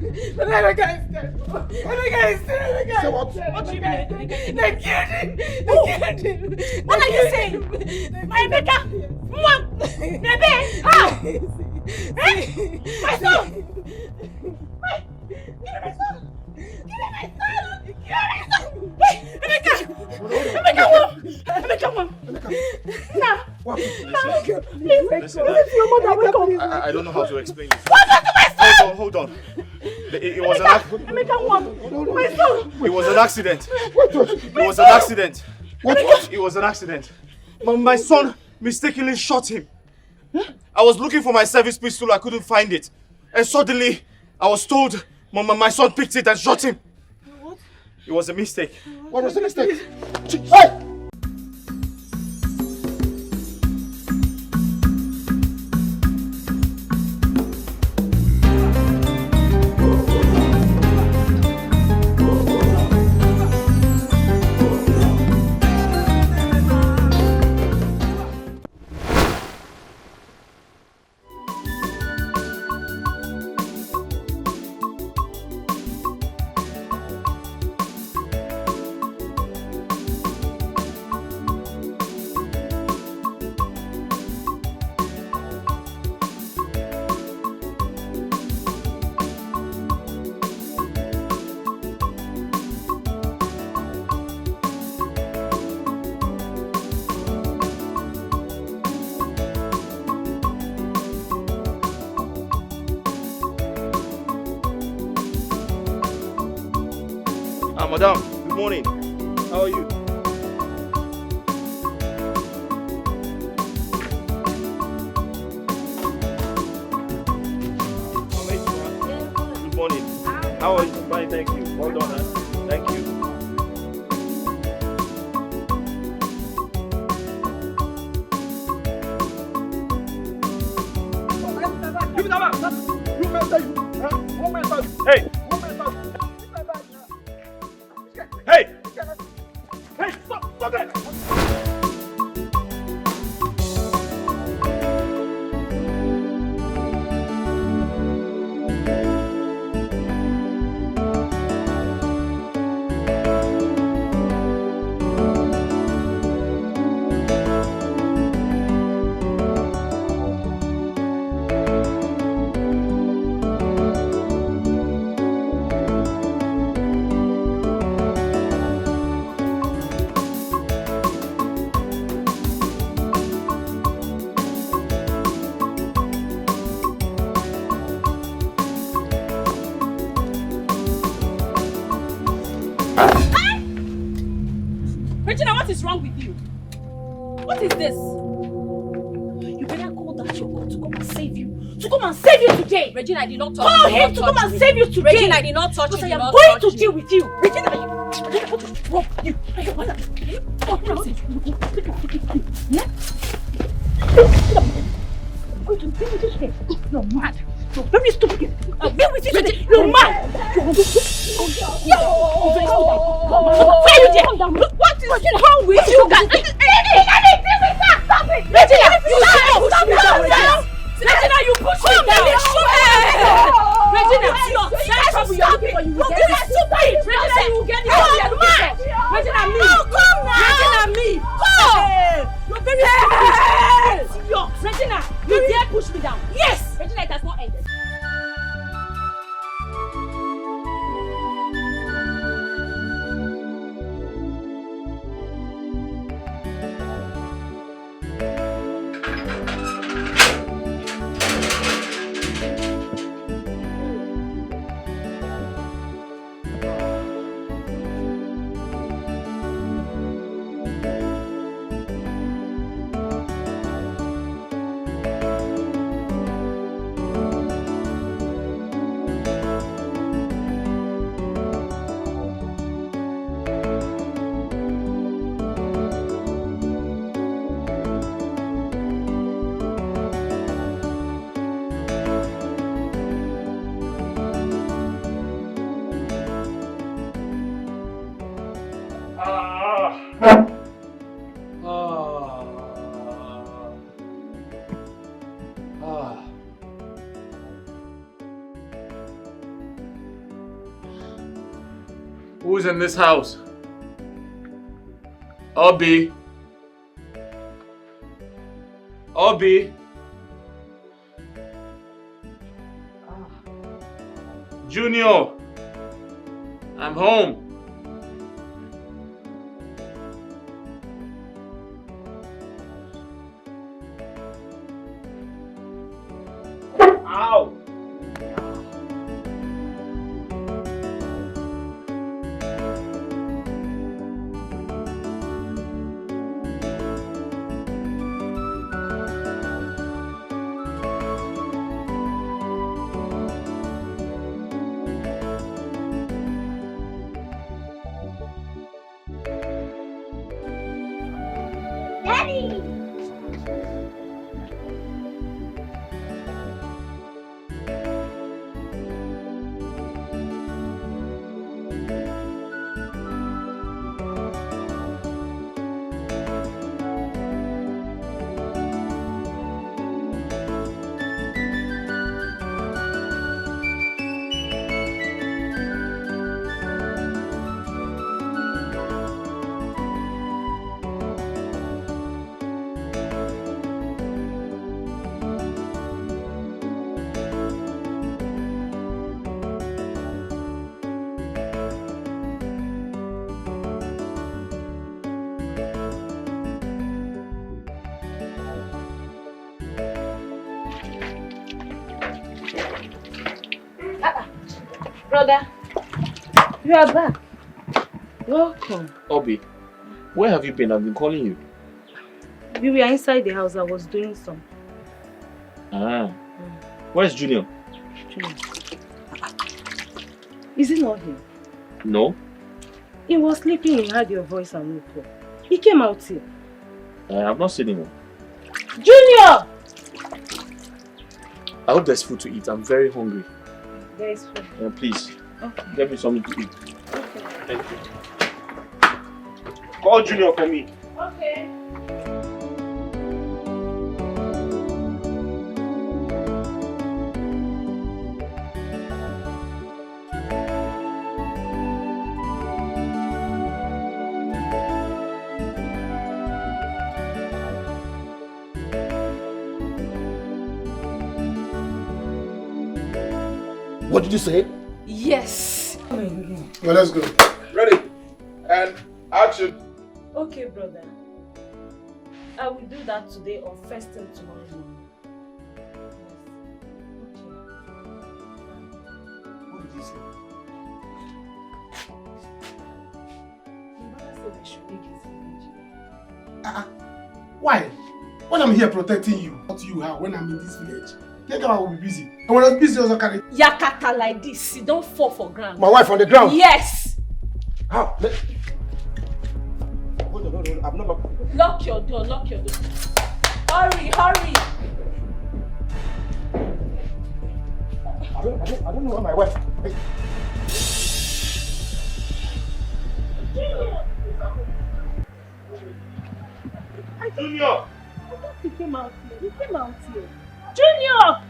Emeka is dead. Emeka is dead. Say what? What do you mean? They killed him. They killed him. What are you saying? My Emeka? Mom! Baby! How? Eh? My son! Give me my son! Give me my son! Give me my son! Hey! Emeka! Emeka, what? Emeka, what? Nah! Please, your mother, wake up! I don't know how to explain it. What happened to my son? Hold on. It was an accident. Emeka, what? My son! It was an accident. It was an accident. What? It was an accident. My son mistakenly shot him. I was looking for my service pistol. I couldn't find it. And suddenly, I was told my son picked it and shot him. What? It was a mistake. What was the mistake? Hey! Madam, good morning. How are you? Good morning. How are you? Fine, thank you. Well done, huh? Thank you. Give me that back! You messed up! Who messed up? Hey! Who messed up? Hey! Hey, stop! Stop it! Regina, what is wrong with you? What is this? You better call that your God to come and save you. To come and save you today! Regina, I did not touch Call you. him to come and save you today! Regina, I did not touch you. Because I am going to deal with you! Regina, what is wrong with you? Yeah? I'm going to deal with you today. You're mad. You're very stupid. I'll deal with you today. You're mad. Where are you there? What is wrong with you guys? Stop it! Regina, you push me down! Regina, you push me down! Regina, you're trouble. You're looking for you. Regina, you will get it. Regina, me. Come now. Regina, me. Come. You're very stupid. Regina, you dare push me down? Yes. Regina, it has not ended. Who's in this house? Obi. Obi. Junior. I'm home. Ow. Brother, you are back. Welcome. Obi, where have you been? I've been calling you. We were inside the house. I was doing some. Where's Junior? Junior. Is it not him? No. He was sleeping. He heard your voice and woke up. He came out here. I've not seen him. Junior! I hope there's food to eat. I'm very hungry. There is food. Please, Okay. get me something to eat. Okay. Thank you. Call Junior for me. Okay. What did you say? Yes. Well, let's go. Ready? And action. Okay, brother. I will do that today or first thing tomorrow morning. What did you say? My mother said we should make this village. Why? When I'm here protecting you, not you how when I'm in this village. Think I will be busy. And when I'm busy, also carry Yakata like this, you don't fall for ground. my wife on the ground. Yes! How? Hold on. I'm not locked. Lock your door, lock your door. Hurry, hurry! I don't know where my wife. Hey. Junior! I thought he came out here. He came out here. Junior!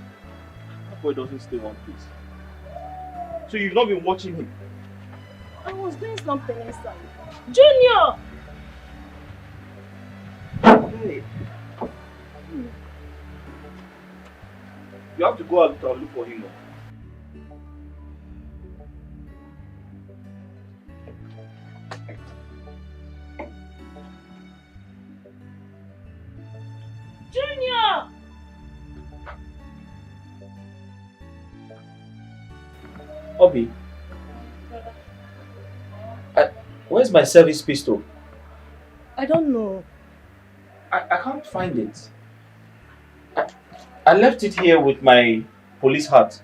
That boy doesn't stay one place. So you've not been watching him? I was doing something inside. Junior! Hey. You have to go out and look for him. Junior! Obi, where's my service pistol? I don't know. I can't find it. I left it here with my police hat.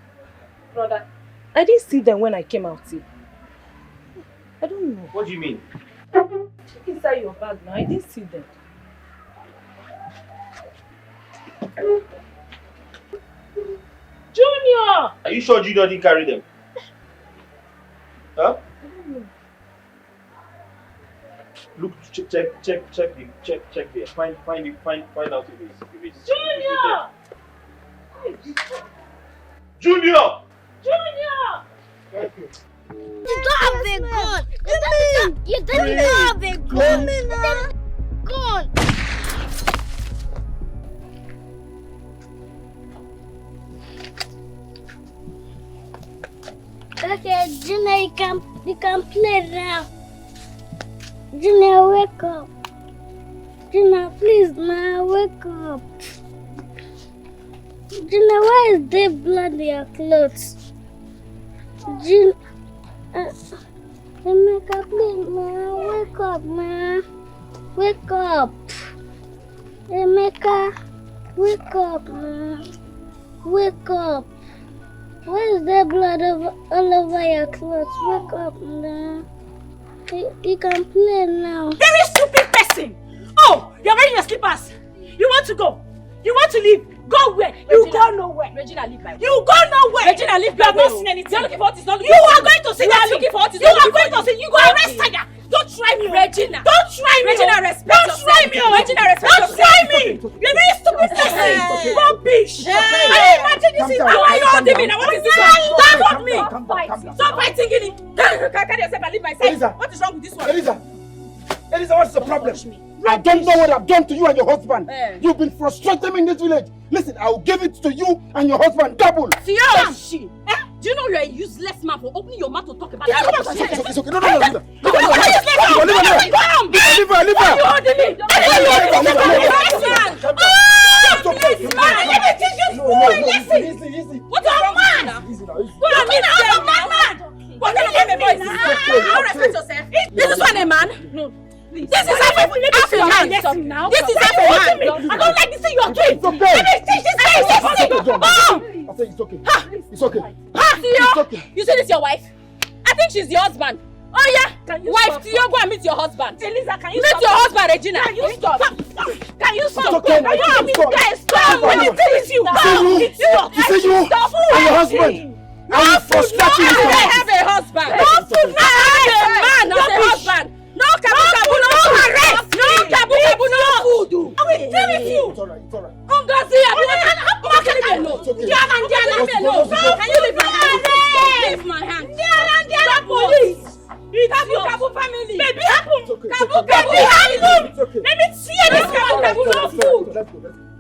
Brother, I didn't see them when I came out here. I don't know. What do you mean? Check inside your bag now. I didn't see them. Junior! Are you sure Junior didn't carry them? Huh? I don't know. Look, check there. Find out if it's Junior! Junior! Junior! You don't have a gun. You don't have a gun. Gun. Okay, Junior, you can play now. Junior, wake up. Junior, please, now wake up. Junior, why is there blood in your clothes? Junior, Emeka, please, man, wake up, man. Wake up. Emeka, wake up, man. Wake up. Why is there blood all over your clothes? Wake up, man. You can play now. Very stupid person! Oh, you're wearing your slippers. You want to go? You want to leave? Go where? You go nowhere. Regina, leave my way. You go nowhere. Regina, leave You have my not way. seen anything. You're looking for what is not looking You for are you. going to see You that are looking for what is You not are looking going for to you. see. You go arrest Tiger. Don't try me. Regina. Don't try me. Regina, respect Don't yourself. try me. Regina, respect Don't yourself. try me. You're a very stupid person. Rubbish. I imagine this is how I know me. Now what is this one? Stop off me. Stop fighting in it. Carry yourself and leave my side. Eliza. What is wrong with this one? Eliza, what's the problem? I don't know what I've done to you and your husband. You've been frustrating me in this village. Listen, I will give it to you and your husband double. She. Do you know you're a useless man for opening your mouth to talk about that? It's okay. No. Leave her. You holding me? Easy. What's wrong, man? Easy now. What I mean, I'm a madman. What kind of voice is this? You don't respect yourself. Is this one a man? No. This is half a man. This is half a man. I don't like this thing you are doing. It's okay. Let me teach this guy. I say it's okay. It's okay. You see this your wife? I think she's your husband. Oh yeah, wife, Theo, go and meet your husband. Eliza, can you Meet stop? your husband, Regina. Can you stop? Can you stop? okay. Can you Stop. stop? Guys, stop. Stop. When it is you. You say you Stop. and your husband. I will frustrate you. I have a husband. No food. I have a man, not a husband. No kabu, no arrest. No kabu, no food. I will deal with you. It's alright. Ungozi, how can you alone? It's okay. Leave me alone. Can you leave my hand? Leave my hand. Stop police. It's your Kabu family. Baby, It's okay. Kabu, happen. It's okay. Let me see this Kabu, no food. Let's go.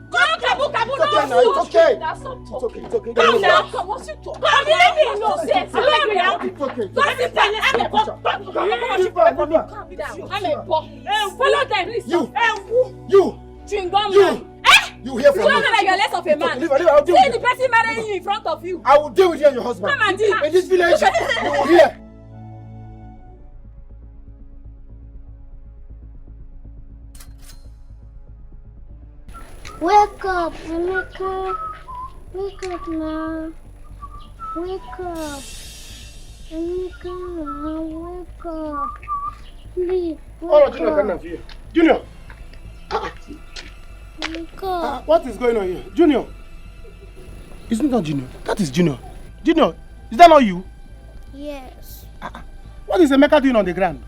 Go, Kabu, It's okay no now. food. It's okay. That's not talking. It's okay. Come now. What's you talking? Come here, let me know. Come now. It's okay. Don't sit down. I'm a boss. I'm a boss. Follow them, please. You. Chewing gum You. man. You hear You from don't me. know that you're less of a man. Leave her. I'll deal See with the you. person marrying you in front of you. I will deal with you and your husband. Come and deal. In this village, you will hear. Wake up, Emeka. Wake up now. Wake up. Emeka now. Wake up. Please, wake up. Junior. Wake up. What is going on here? Junior. Isn't that Junior? That is Junior. Junior, is that not you? Yes. What is Emeka doing on the ground?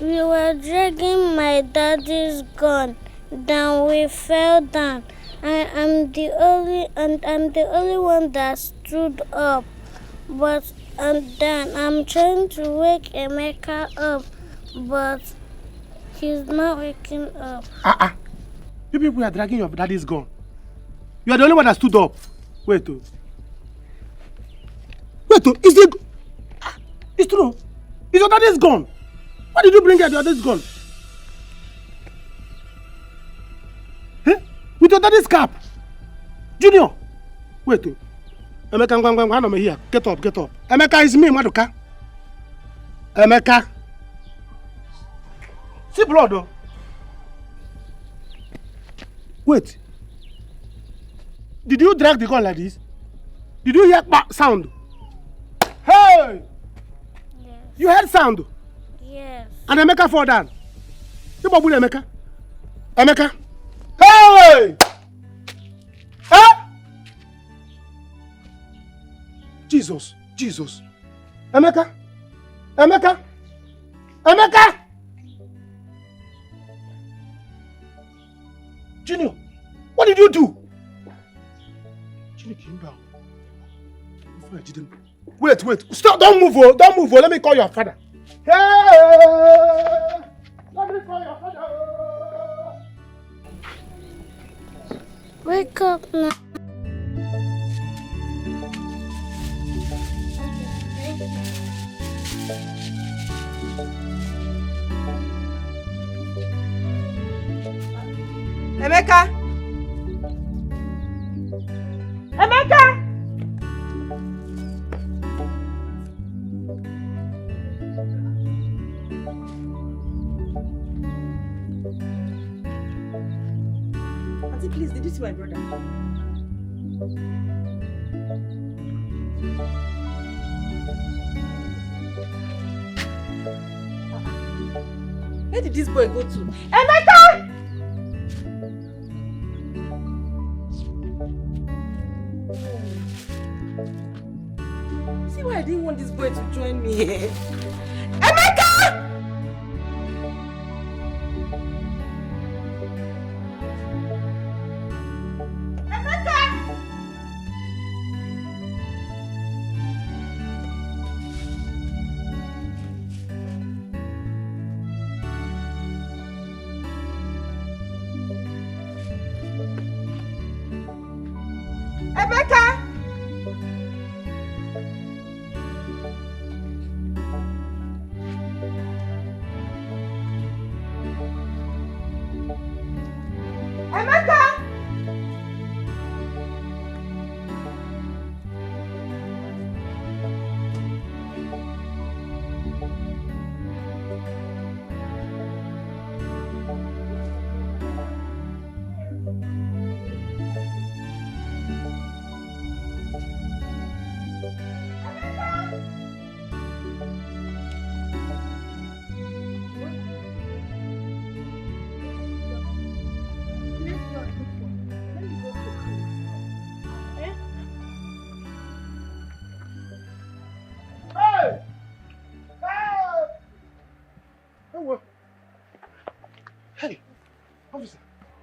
We were dragging my daddy's gun. Then we fell down. I'm the only one that stood up. But then I'm trying to wake Emeka up, but he's not waking up. You people are dragging your daddy's gun. You are the only one that stood up. Wait, is it? It's true. Is your daddy's gun? Why did you bring your daddy's gun? With your daddy's cap. Junior. Wait. Emeka, I'm here. Get up. Emeka is me, Maduka. Emeka. See blood though. Wait. Did you drag the gun like this? Did you hear sound? Hey! Yes. You heard sound? Yes. And Emeka fall down. You babu Emeka? Emeka? Hey! Huh? Jesus. Emeka? Junior, what did you do? Junior came down. Before I didn't. Wait. Stop. Don't move. Don't move. Let me call your father. Hey! Let me call your father. Wake up now. Emeka! Auntie, please, did you see my brother? Where did this boy go to? Emeka! See why I didn't want this boy to join me here. Emeka!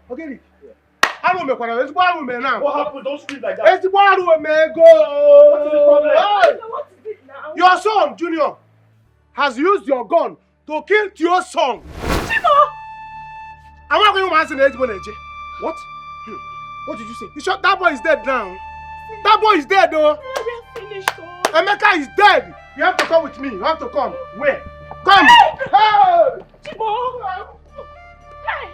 Okay. I don't make one. It's one woman now. What happened? Don't scream like that. It's one woman. Go. What's the problem? Hey. What is it now? Your son, Junior, has used your gun to kill your son. Chimo! I'm not going to answer the What? What did you say? You shot that boy is dead now. That boy is dead though. We are finished. Emeka is dead. You have to come with me. You have to come. Where? Come. Hey! Chimo! Hey!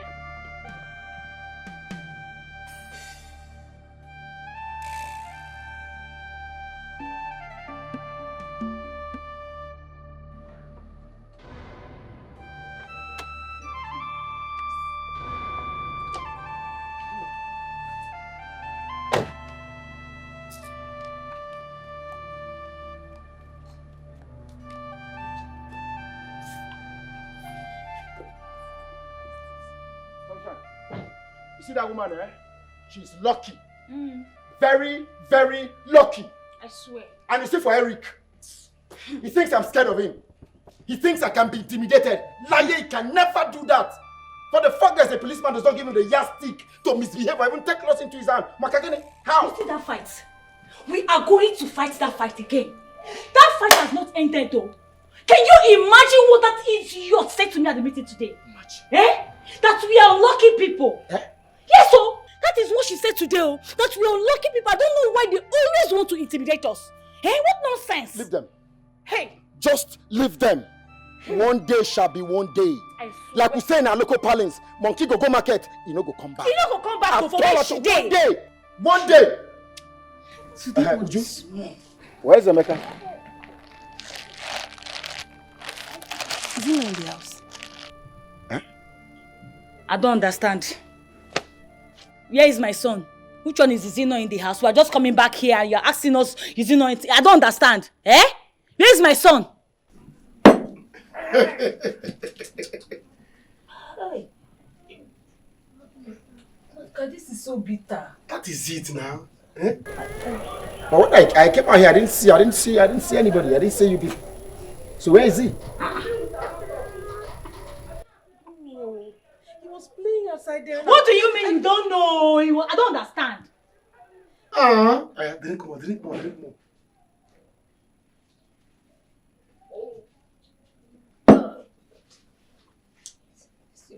You see that woman, eh? She's lucky. Very, very lucky. I swear. And you see for Eric, he thinks I'm scared of him. He thinks I can be intimidated. Liar, he can never do that. For the fact that a policeman does not give him the yardstick to misbehave or even take loss into his hand. Makagene, how? You see that fight? We are going to fight that fight again. That fight has not ended though. Can you imagine what that idiot said to me at the meeting today? Eh? That we are lucky people. Eh? Yes, so that is what she said today. Oh, that we are lucky people. I don't know why they always want to intimidate us. Eh? What nonsense? Leave them. Hey. Just leave them. One day shall be one day. Like we say in our local parlance, monkey go market, he no go come back. He no go come back for where she day. One day. Where's Emeka? Is he not in the house? Huh? I don't understand. Where is my son? Which one is he not in the house? We are just coming back here and you are asking us, is he not in I don't understand. Eh? Where is my son? God, this is so bitter. That is it now. Eh? But when I came out here, I didn't see anybody. I didn't see you people. So where is he? He was playing outside there. What do you mean you don't know? I don't understand. Drink more.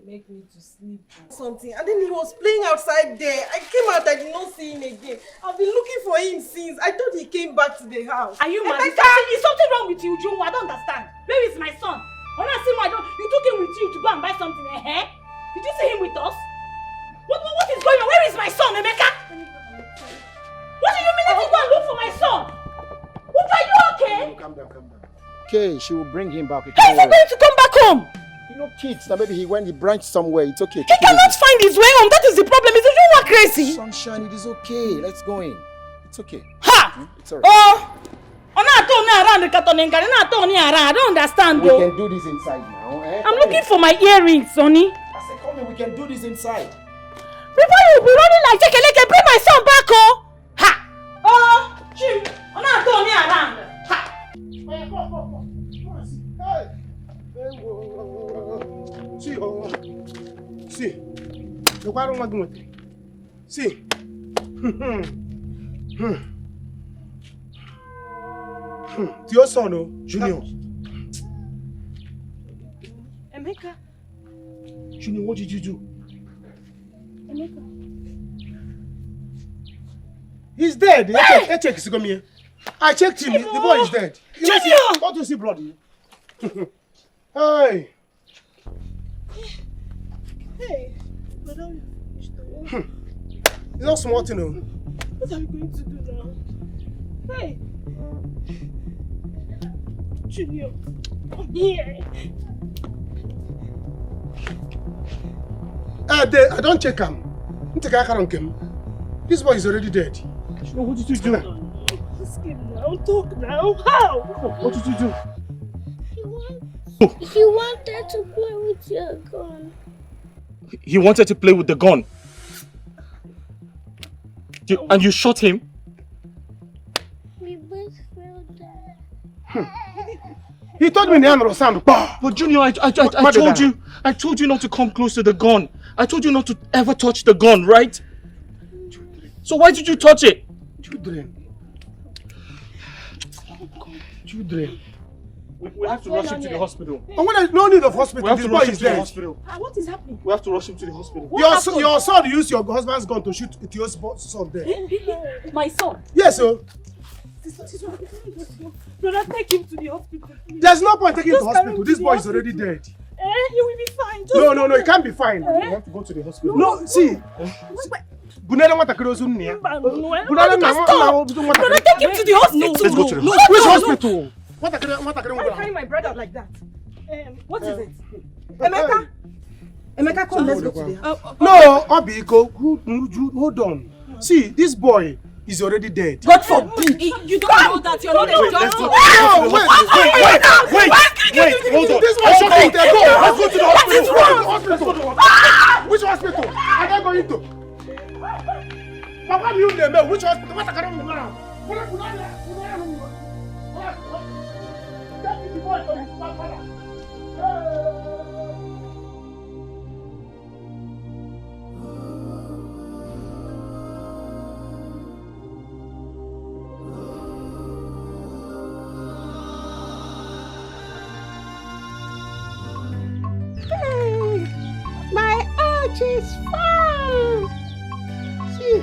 make me to sleep something, and then he was playing outside there. I came out, I did not see him again. I've been looking for him since. I thought he came back to the house. Are you mad? Is something wrong with you, Joe? I don't understand. Where is my son? When I see my daughter, you took him with you to go and buy something, eh? Did you see him with us? What is going on? Where is my son, Emeka? What do you mean if you go and look for my son? What, are you okay? Calm down. Okay, she will bring him back. How is he going to come back home? You know, kids, that maybe he branched somewhere. It's okay. He cannot find his way home. That is the problem. Is you are crazy? Sunshine, it is okay. Let's go in. It's okay. Ha! It's alright. Oh! I don't understand. We can do this inside now. Eh? I'm looking for my earrings, Sonny. I said, come in, we can do this inside. Before you be running like Chekeleke, bring my son back, oh! Ha! Oh! Chim! I'm not turning around. Ha! See. Look, I don't want to do it. See. It's your son, oh, Junior. Emeka. Junior, what did you do? Emeka. He's dead. I checked him. I checked him. The boy is dead. Junior! What do you see blood? Hey. Hey, madam, It's not smart, you know. what are you going to do now? Hey, Junior, come here. I don't check him. This boy is already dead. What did you do? Ask him now, talk now. How? What did you do? He wanted to play with your gun. He wanted to play with the gun. And you shot him? We both fell down. He told me the hand was sound. But Junior, I told you not to come close to the gun. I told you not to ever touch the gun, right? So why did you touch it? Children. We have to rush him to the hospital. No need of hospital. This boy is dead. What is happening? We have to rush him to the hospital. Your son used your husband's gun to shoot your son there. My son. Yes, sir. Brother, take him to the hospital. There's no point taking him to the hospital. This boy is already dead. He will be fine. No, he can't be fine. We have to go to the hospital. No, see. Brother, take him to the hospital. Let's go to the hospital. Which hospital? Why are you carrying my brother like that? What is it? Emeka, come, let's go to the house. No, Obiko, hold on. See, this boy is already dead. God forbid! You don't know that you're not a doctor. Wait, hold on. This boy is dead. Let's go to the hospital. Which hospital? I can't go into. Papa, you name which hospital? What I can't go now? My arch is fine. See.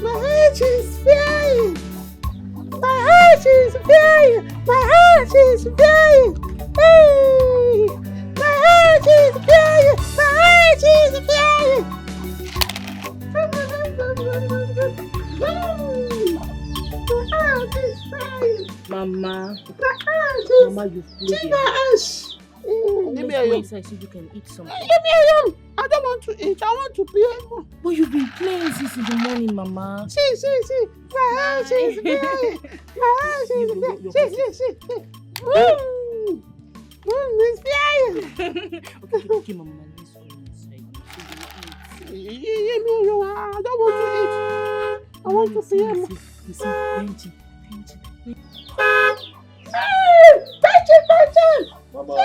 My heart is flying. My heart is flying. My heart is flying. Hey. My heart is flying. My heart is flying. My heart is flying. Mama, You played. Give me go inside so you can eat something. Give me a room. I don't want to eat. I want to play more. But you've been playing since in the morning, Mama. See. My house is flying. My house is flying. See. It's flying. Okay, Mama. Let's go inside. I don't want to eat. I want to play more. You see, Benji. Benji! Mama.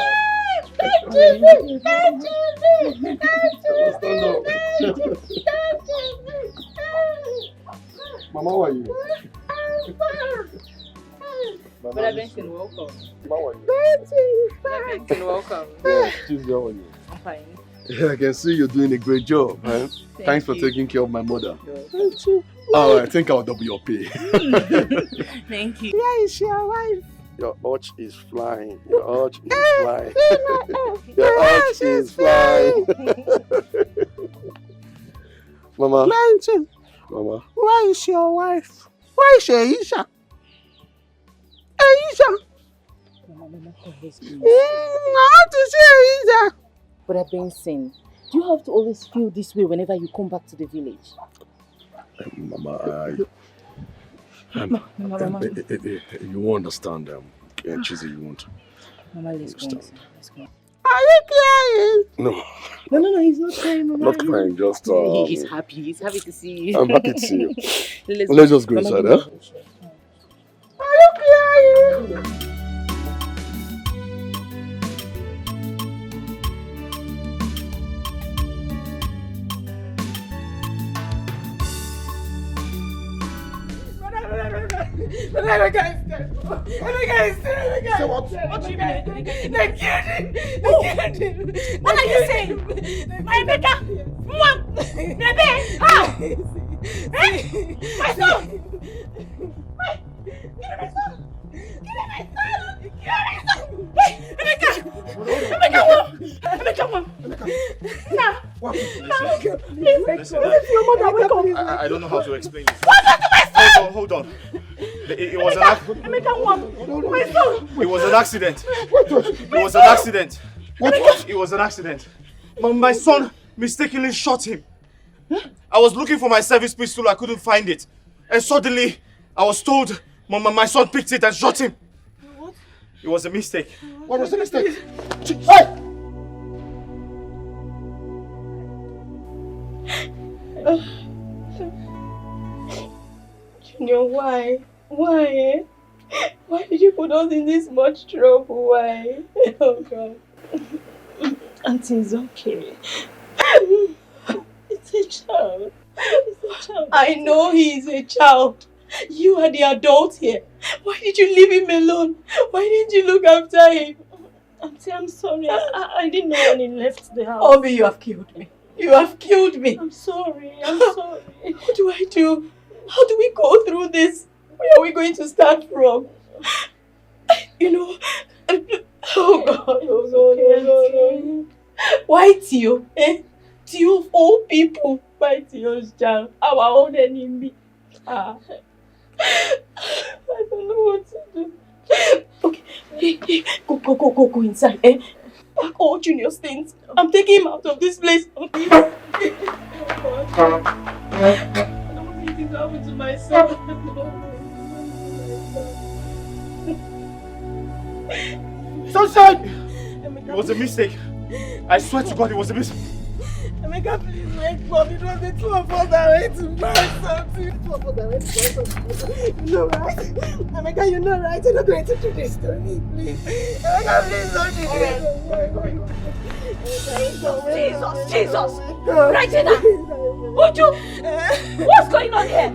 Mama, how are you? Brother Benson, welcome. How are you? Brother Benson, welcome. Yes, Tuesday, how are you? I'm fine. Yeah, I can see you're doing a great job, man. Thanks for you. taking care of my mother. Thank you. Oh, I think I'll double your pay. Thank you. Where is your wife? Your arch is flying. Your arch is flying. Your arch is flying. Mama. Benson, Mama. where is your wife? Where is Aisha? Aisha! Mama, please. I want to see Aisha. Brother Benson, do you have to always feel this way whenever you come back to the village? Mama, Mama. you won't understand. Chizzy, you won't. Mama, let's go. Understand. Let's go. Are you crying? No, No, he's not crying, Mama. not crying, just... He's happy. He's happy to see you. I'm happy to see you. Let's just go Mama, inside, give huh? me a push. Are you crying? Emeka is dead. Emeka is dead. Say what? What do you mean? They killed him. They killed him. What are you saying? My Emeka! Mom! Bebe! Ah! My son! Give me my son! Emeka! Emeka, mom! Nah! Listen, Your mother, wake up! I don't know how to explain this. What happened to my son? Hold on. It was an accident. Emeka, mom! My son! It was an accident. It was an accident. It was an accident. My son mistakenly shot him. I was looking for my service pistol. I couldn't find it. And suddenly, I was told my son picked it and shot him. What? It was a mistake. What was the mistake? Hey! Junior, why? Why? Why did you put us in this much trouble? Why? Oh God. Auntie, it's okay. It's a child. It's a child. I know he is a child. You are the adult here. Why did you leave him alone? Why didn't you look after him? Auntie, I'm sorry. I didn't know when he left the house. Obi, you have killed me. You have killed me. I'm sorry. I'm sorry. What do I do? How do we go through this? Where are we going to start from? You know, oh God, oh God, oh God. Why Tio? Tio of all people. Why Tio's child? Our own enemy. I don't know what to do. Okay, go inside. Pack all Junior's things. I'm taking him out of this place. Okay. I don't want anything to happen to my son. Sunshine! It was a mistake. I swear to God, it was a mistake. Emeka, please wake up. It was the two of us that went to buy something. Two of us that went to buy something. You know, right? Emeka, you know, right? You're not going to do this to me, please. Emeka, please don't do this. Jesus! Regina! Uju! What's going on here?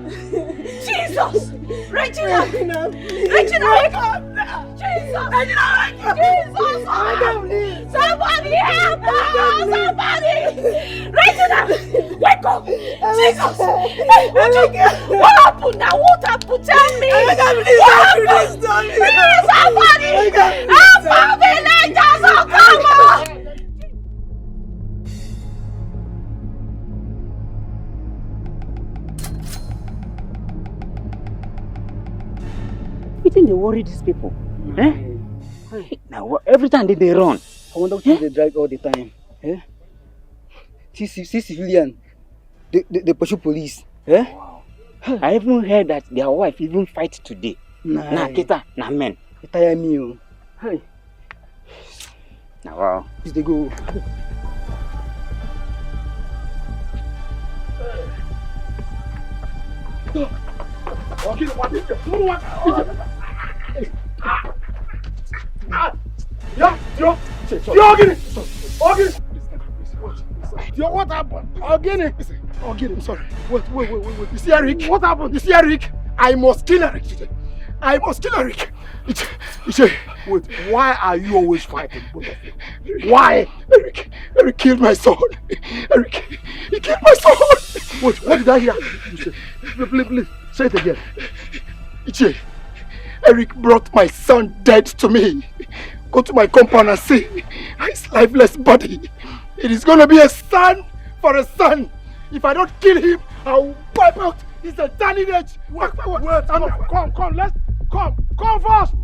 Jesus! Regina! Regina, wake up! Jesus! Regina, wake up! Jesus! Somebody help us! Somebody! Regina! Wake up! Jesus! Uju! What happened now? What happened? Tell me! What happened? Please, somebody! Help our villagers! Oh, come on! Wetin dey worry these people? Now every time they run. I wonder why they drag all the time. See civilian, they pursue police. Wow. I even heard that their wife even fight today. Na kita, na men. It tire me, oh. Hey. Now wow. Please they go. What happened? I'll kill him, sorry. Wait. You see Eric? What happened? You see Eric? I must kill Eric today. I must kill Eric. Wait, why are you always fighting, both of you? Why? Eric killed my son. Eric, he killed my son. Wait, what did I hear you say? Please, say it again. Ichie, Eric brought my son dead to me. Go to my compound and see his lifeless body. It is going to be a son for a son. If I don't kill him, I'll wipe out his eternal age. Wait, come, let's come first.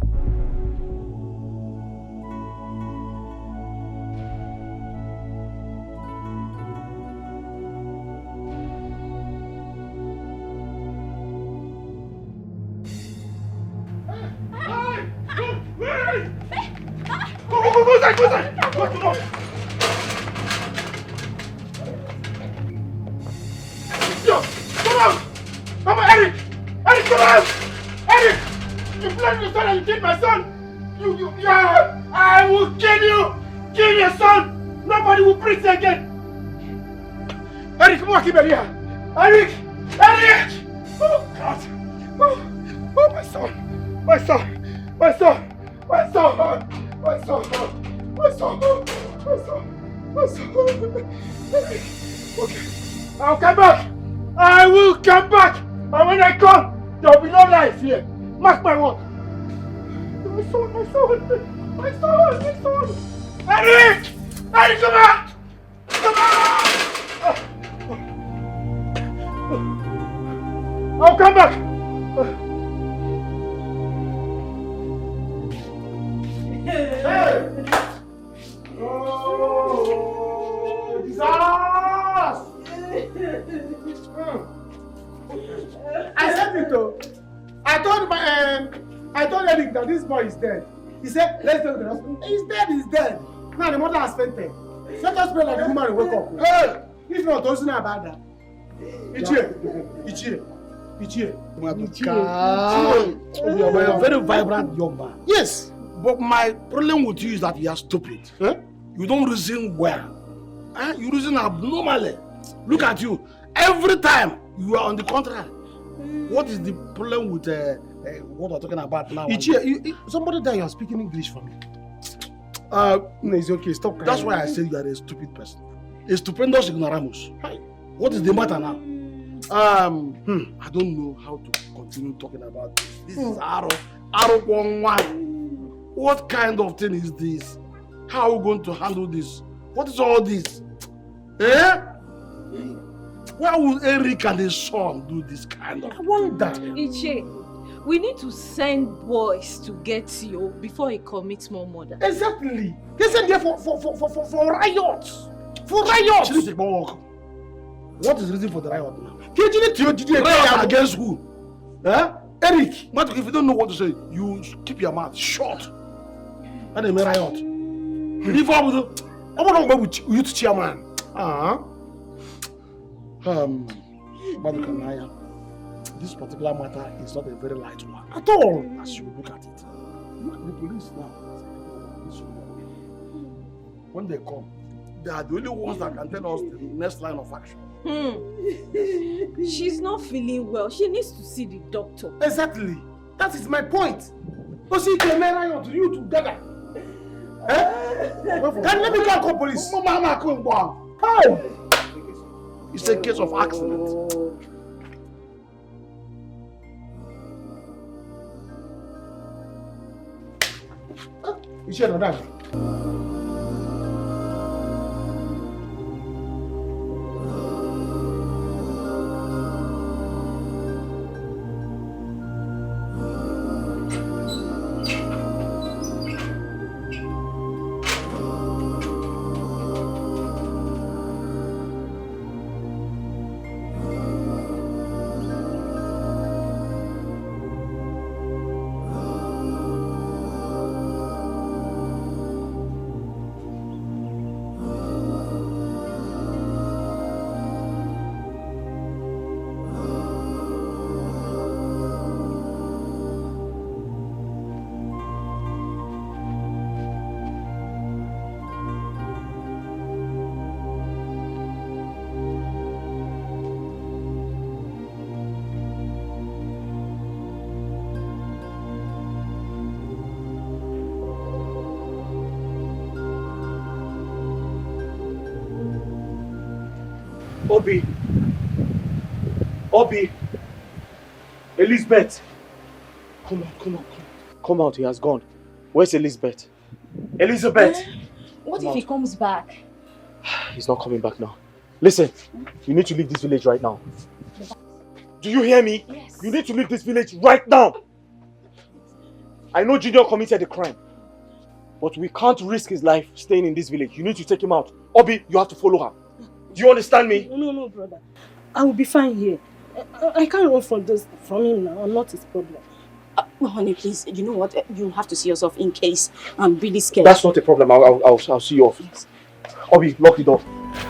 Go. Come on, Eric! Eric, come on! Eric! You bled your son and you killed my son! I will kill you! Kill your son! Nobody will breathe again! Eric, come on, keep it here! Eric! Oh, God! Oh, my son! Okay, I'll come back! I will come back! And when I come, there will be no life here. Mark my word. My son! Eric, come on! I'll come back! Hey! Oh, Jesus! I said it though. I told Eric that this boy is dead. He said, let's go to the hospital. He's dead. Now the mother has fainted. Let us pray that the woman will wake up. Hey! If not, don't know about that. Ichie. You are a very vibrant young man. Yes, but my problem with you is that you are stupid. Huh? You don't reason well. You reason abnormally. Look at you. Every time you are on the contrary. What is the problem with what we're talking about now? Ichie, somebody there, you are speaking English for me. No, it's okay. Stop crying. That's why I said you are a stupid person. A stupendous ignoramus. What is the matter now? I don't know how to continue talking about this. This is Arrow 1-1. What kind of thing is this? How are we going to handle this? What is all this? Why would Eric and his son do this kind of? I wonder. Ichie, we need to send boys to get you before he commits more murder. Exactly. They sent there for riots. For riots. What is the reason for the riot now? Riot against who? Eric. If you don't know what to say, you keep your mouth shut. And they may riot. If I want to go with youth chairman. Madukanaya, this particular matter is not a very light one at all, as you look at it. Look at the police now. When they come, they are the only ones that can tell us the next line of action. She's not feeling well. She needs to see the doctor. Exactly. That is my point. But see, they may riot you together. Can let me go and call police? How? It's a case of accident. You should know that. Obi. Obi. Elizabeth. Come on. Come out, he has gone. Where's Elizabeth? Elizabeth! What if he comes back? He's not coming back now. Listen, you need to leave this village right now. Do you hear me? Yes. You need to leave this village right now. I know Junior committed a crime, but we can't risk his life staying in this village. You need to take him out. Obi, you have to follow her. Do you understand me? No, brother. I will be fine here. I can't run from him now. I'm not his problem. Honey, please, you know what? You have to see yourself in case I'm really scared. That's not a problem. I'll see you off. Yes. Obi, lock the door.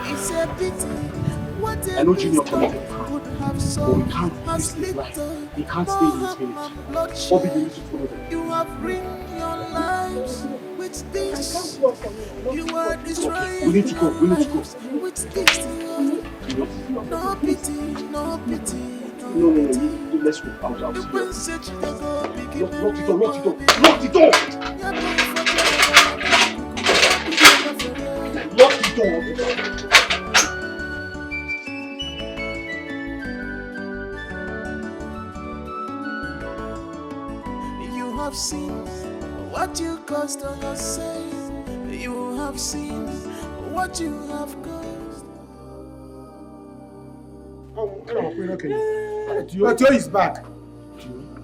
It's a pity. I know Junior committed a crime, but we can't risk his life. He can't stay in this village. Obi, you need to follow them. You have ruined your lives with this. You are destroying. We need to go. With this. No pity. No, let's go. I'll see you. Lock the door. You have seen what you caused on yourself. You have seen what you have caused. But Joe is back.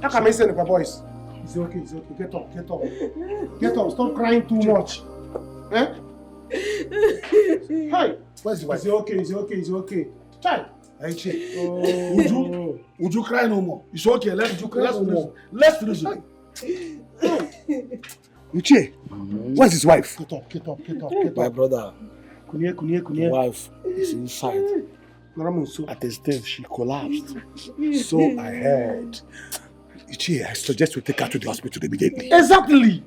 How come I say the boys? It's okay. Get up. Stop crying too much. Eh? Hey, Where's the wife? it's okay. Child. Hey, Che. Would you cry no more? It's okay. Let's finish it. Uche, where's his wife? Get up. My brother, Kunye. wife is inside. At a stage, she collapsed. So I heard. Uche, I suggest we take her to the hospital immediately. Exactly.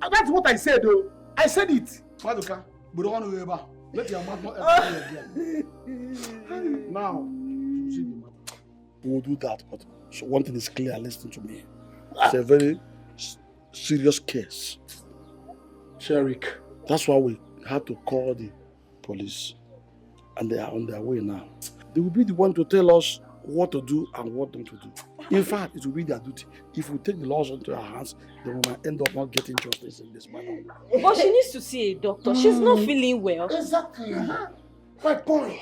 That's what I said, though. I said it. Maduka, we don't want to ever. Let your mouth not ever again. Now, we will do that, but so one thing is clear, listen to me. It's a very serious case. Sherik, that's why we had to call the police, and they are on their way now. They will be the one to tell us what to do and what not to do. In fact, it will be their duty. If we take the laws into our hands, then we might end up not getting justice in this matter. But she needs to see a doctor. She's not feeling well. Exactly. My point.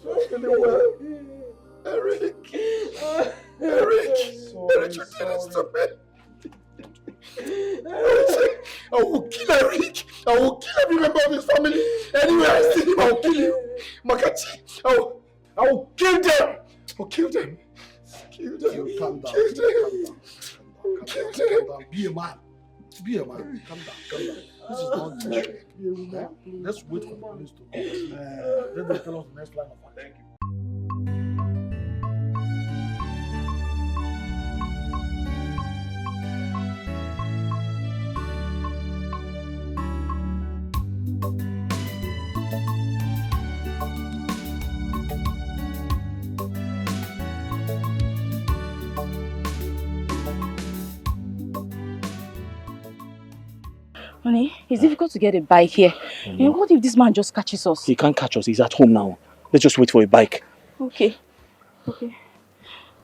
Not feeling well. Eric, you did this to me. I will kill Eric. I will kill every member of his family. Anywhere I see him, I will kill him. Makachi, I will kill them. Kill them. Calm down. Be a man. Calm down. This is not good. Let's wait for the police to come. Then they tell us the next line of action. Thank you. Honey, it's difficult to get a bike here. And what if this man just catches us? He can't catch us. He's at home now. Let's just wait for a bike. Okay.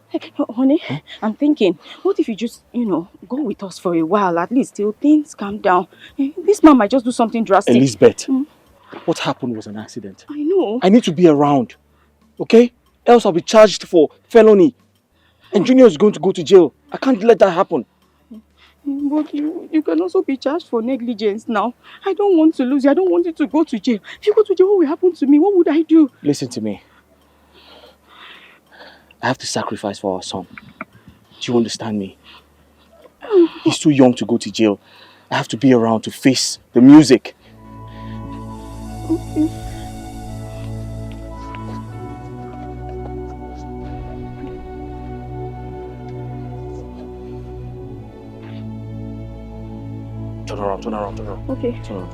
Hey, honey, I'm thinking, what if you just, go with us for a while, at least till things calm down. This man might just do something drastic. Elizabeth, what happened was an accident. I know. I need to be around. Okay? Else I'll be charged for felony. And Junior is going to go to jail. I can't let that happen. But you can also be charged for negligence now. I don't want to lose you. I don't want you to go to jail. If you go to jail, what will happen to me? What would I do? Listen to me. I have to sacrifice for our son. Do you understand me? He's too young to go to jail. I have to be around to face the music. Okay. Turn around. Okay. Turn around.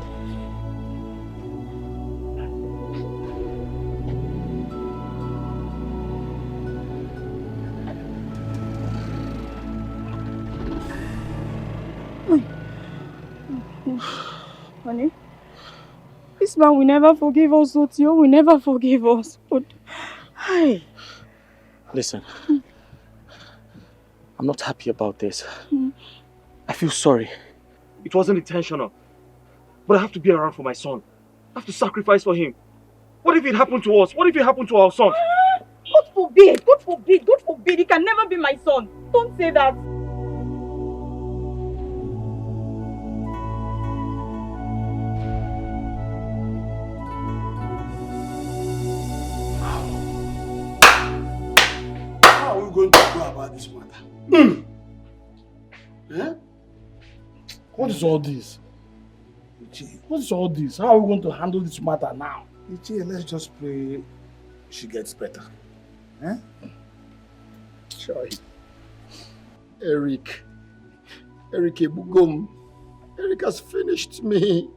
Honey? This man will never forgive us, Otio. Will never forgive us. But, hi. Listen, I'm not happy about this. I feel sorry. It wasn't intentional. But I have to be around for my son. I have to sacrifice for him. What if it happened to us? What if it happened to our son? God forbid! God forbid! God forbid! He can never be my son. Don't say that. How are we going to go about this matter? Yeah? What is all this? What is all this? How are we going to handle this matter now? Ichie, let's just pray she gets better. Eh? Sure. Eric Ebugom. Eric has finished me.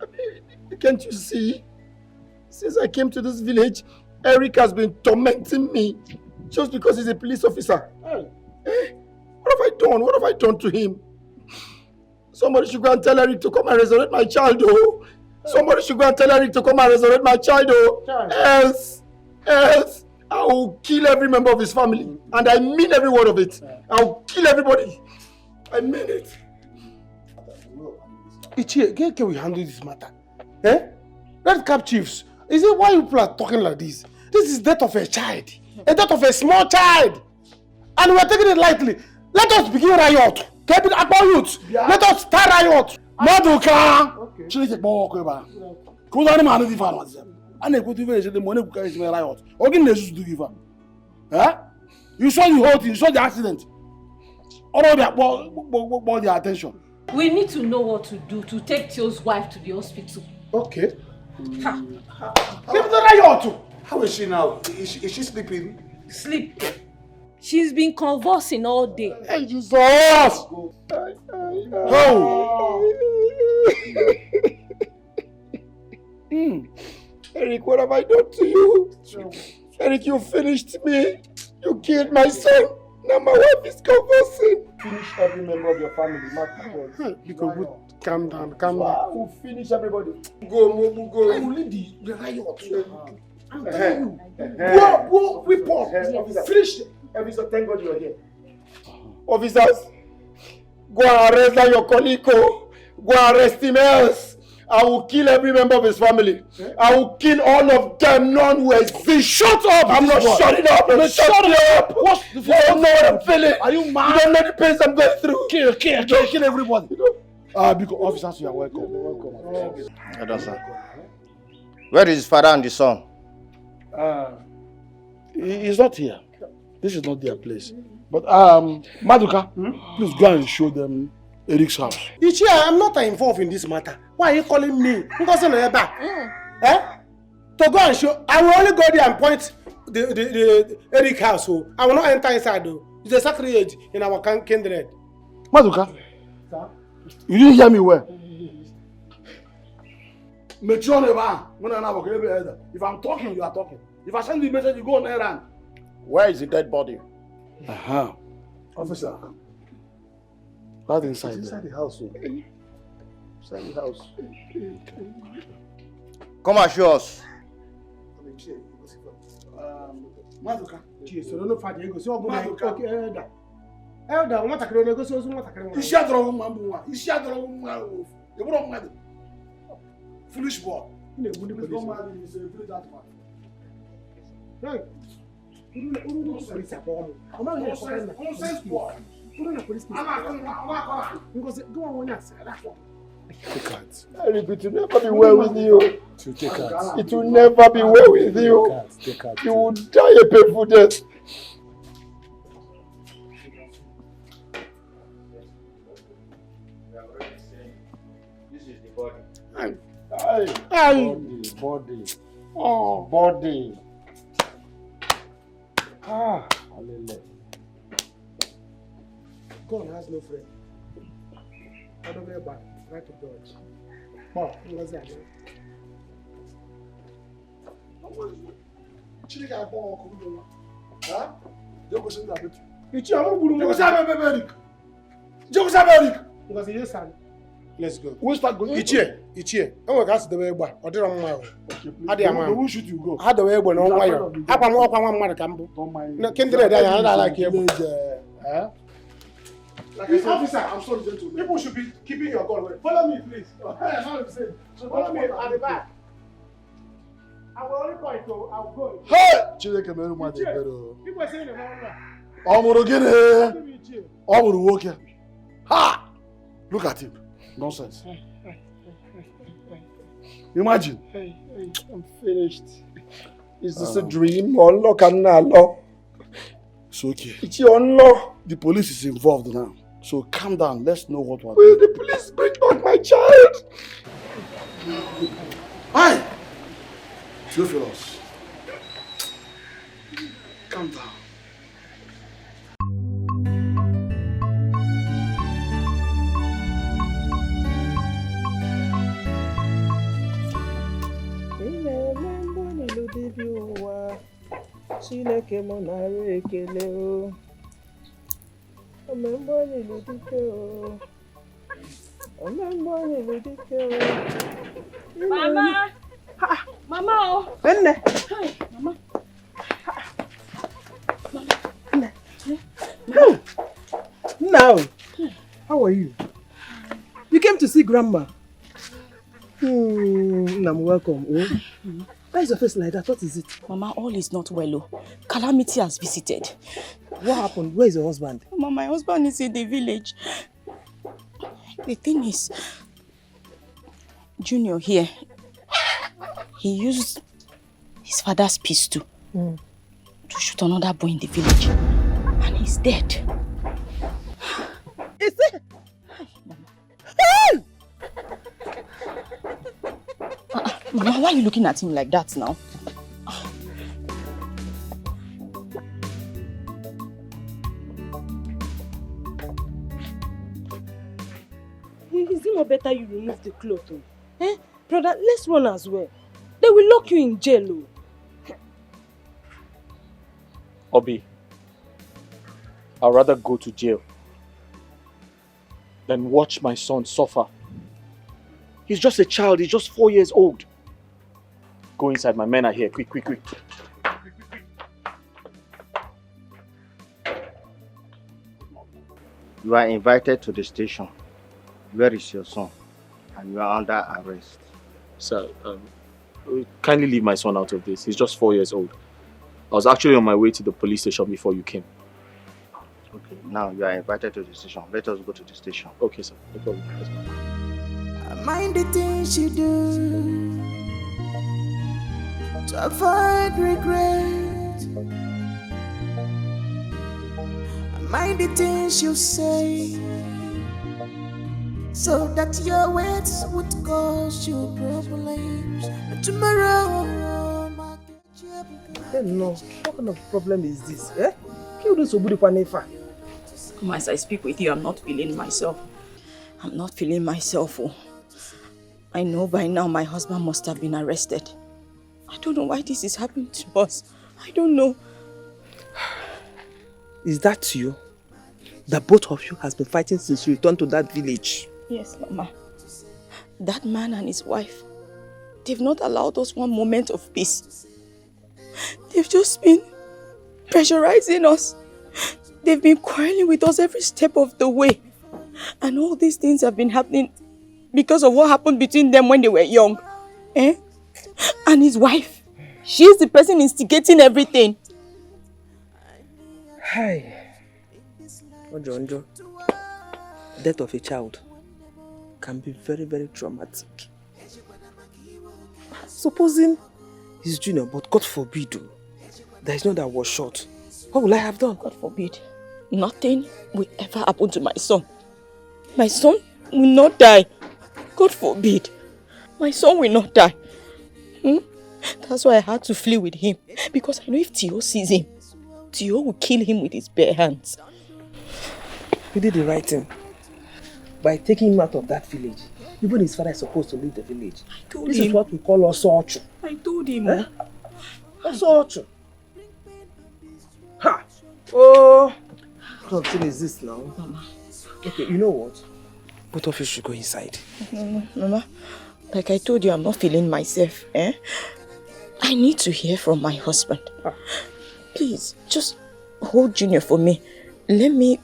I mean, can't you see? Since I came to this village, Eric has been tormenting me just because he's a police officer. Hey. What have I done? What have I done to him? Somebody should go and tell Eric to come and resurrect my child, oh. Somebody should go and tell Eric to come and resurrect my child, oh. Else, I will kill every member of his family. And I mean every word of it. I will kill everybody. I mean it. Ichie, can we handle this matter? Eh? Red Cap Chiefs, is it why you people are talking like this? This is death of a child. A death of a small child. And we are taking it lightly. Let us begin riot. Keep it about youth. Yeah. Let us start riot. Maduka! Okay. Chineke kpọọ ọkụ ebe a. Ka ụzọ anyị ma anụ dị ife anụ. A na-ekwetu ife na-echede ma ọ na-ekwukarị isi mere riot. Ọ gịnị na-esusu dị ife a? You saw the whole thing, you saw the accident. All of that brought their attention. We need to know what to do to take Tio's wife to the hospital. Okay. Give the riot. How is she now? Is she sleeping? Sleep. She's been convulsing all day. Hey, Jesus! Eric, what have I done to you? Eric, you finished me. You killed my son. Now my wife is convulsing. Finish every member of your family. Because calm down. I will finish everybody. Go. I will lead the riot. I'm telling you. Go, report. Finish it. Officer, thank God you are here. Officers, go and arrest that your colleague. Go and arrest him else. I will kill every member of his family. I will kill all of them. None will exist. Shut up! I'm not shutting up. Shut up! What's the you don't know what I'm feeling. Are you mad? You don't know the pains I'm going through. Kill everybody. Because officers, you are welcome. Godson. Where is his father and the son? He's not here. This is not their place. But Maduka, please go and show them Eric's house. Ichie, I'm not involved in this matter. Why are you calling me? To go and show. I will only go there and point the Eric house. So I will not enter inside though. It's a sacrilege in our kindred. Maduka, you didn't hear me well. If I'm talking, you are talking. If I send you a message, you go on errand. Where is the dead body? Officer. Right inside. It's inside the house. Inside the house. Come and show us. Maduka. Elder, what a crane goes on. Is she a drunk man? Is she a drunk man? You don't mind. Foolish boy. Eric, it will never be well with you. It will never be well with you. You will die a painful death. This is the body. Body. Oh, body. God has no friend. I don't know about right to dodge. Oh, what's that? Eric. Because he is son. Let's go. We'll start going. Ichie. I'm going to ask the way back. Or did I want Who should you go? How the way when on wire? I can walk on one campo. Don't mind. No, can't do that. I like you. Like I said, officer, I'm sorry, gentlemen. People should be keeping your gun away. Follow me, please. So follow me at the back. I will only point to. I'll go. Hey! Chile can make money better. People are saying I'm gonna get it. I'm gonna walk here. Ha! Look at him. Nonsense. Imagine. I'm finished. Is this a dream or luck and law? It's okay. It's your law. The police is involved now. So calm down. Let's know what we're Will doing. the police bring back my child? Hi! Theophilus. Calm down. Chineke mo nara ekele o. Omembo ni ludike o. Omembo ni ludike o. Mama! Mama o! Nne. Hi, Mama. Nne. Now, how are you? You came to see Grandma. I'm welcome. Why is your face like that? What is it? Mama, all is not well. Oh. Calamity has visited. What happened? Where is your husband? Mama, my husband is in the village. The thing is, Junior here, he used his father's pistol to shoot another boy in the village. And he's dead. Is it? Mama, why are you looking at him like that now? Is it not better you remove the cloth? Eh? Brother, let's run as well. They will lock you in jail. Obi, I'd rather go to jail than watch my son suffer. He's just a child, he's just 4 years old. Go inside, my men are here. Quick, quick, quick. You are invited to the station. Where is your son? And you are under arrest. Sir, kindly leave my son out of this. He's just 4 years old. I was actually on my way to the police station before you came. Okay, now you are invited to the station. Let us go to the station. Okay, sir. No problem. Let's go. Mind the things you do to avoid regret. Mind the things you say so that your words would cause you problems. And tomorrow, Hey, no, what kind of problem is this? Eh? Come as I speak with you, I'm not feeling myself. I'm not feeling myself. Oh. I know by now my husband must have been arrested. I don't know why this is happening to us. I don't know. Is that you? That both of you has been fighting since you returned to that village? Yes, Mama. That man and his wife, they've not allowed us one moment of peace. They've just been pressurizing us. They've been quarreling with us every step of the way. And all these things have been happening because of what happened between them when they were young. Eh? And his wife. She's the person instigating everything. Hi. Ojo, death of a child can be very, very traumatic. Supposing he's Junior, but God forbid, there is no that was shot. What will I have done? God forbid. Nothing will ever happen to my son. My son will not die. God forbid. My son will not die. That's why I had to flee with him. Because I know if Tio sees him, Tio will kill him with his bare hands. You did the right thing. By taking him out of that village. Even his father is supposed to leave the village. This is what we call Osochu. I told him. Eh? Osochu. Ha! Oh! What kind of thing is this now? Mama. Okay, you know what? both of you should go inside. Mama, like I told you, I'm not feeling myself. I need to hear from my husband. Please, just hold Junior for me. Let me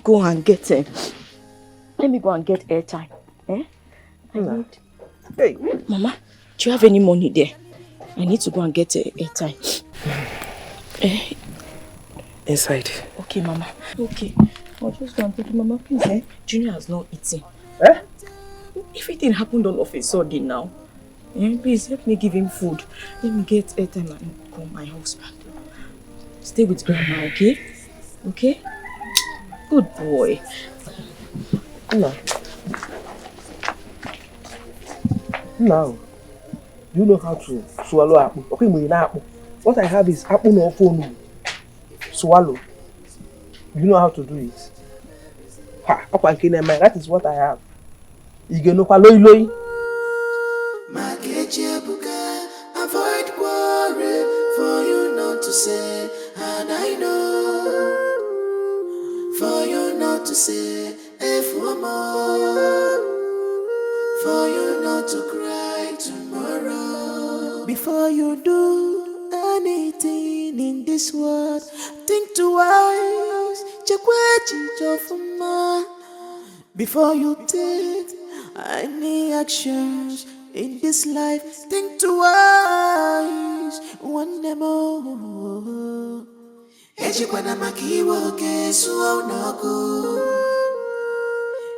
go and get let me go and get airtime. I need. Hey, Mama, do you have any money there? I need to go and get airtime. Inside. Okay, Mama. Okay. I'll just go and take it, Mama. Please, Junior has not eaten. Everything happened all of a sudden now. Please, help me give him food. Let me get airtime and call my husband. Stay with Grandma, okay? Okay? Good boy. Now, you know how to swallow apple. Okay, what I have is apple no phone. Swallow. You know how to do it. That is what I have. You get no loy. Avoid worry for you not to say, and I know for you not to say, if one more, for you not to cry tomorrow. Before you do anything in this world, think twice. Check what you do for me before you take any actions in this life. Think twice. One more. Ejikwana makiwo kesu onoku.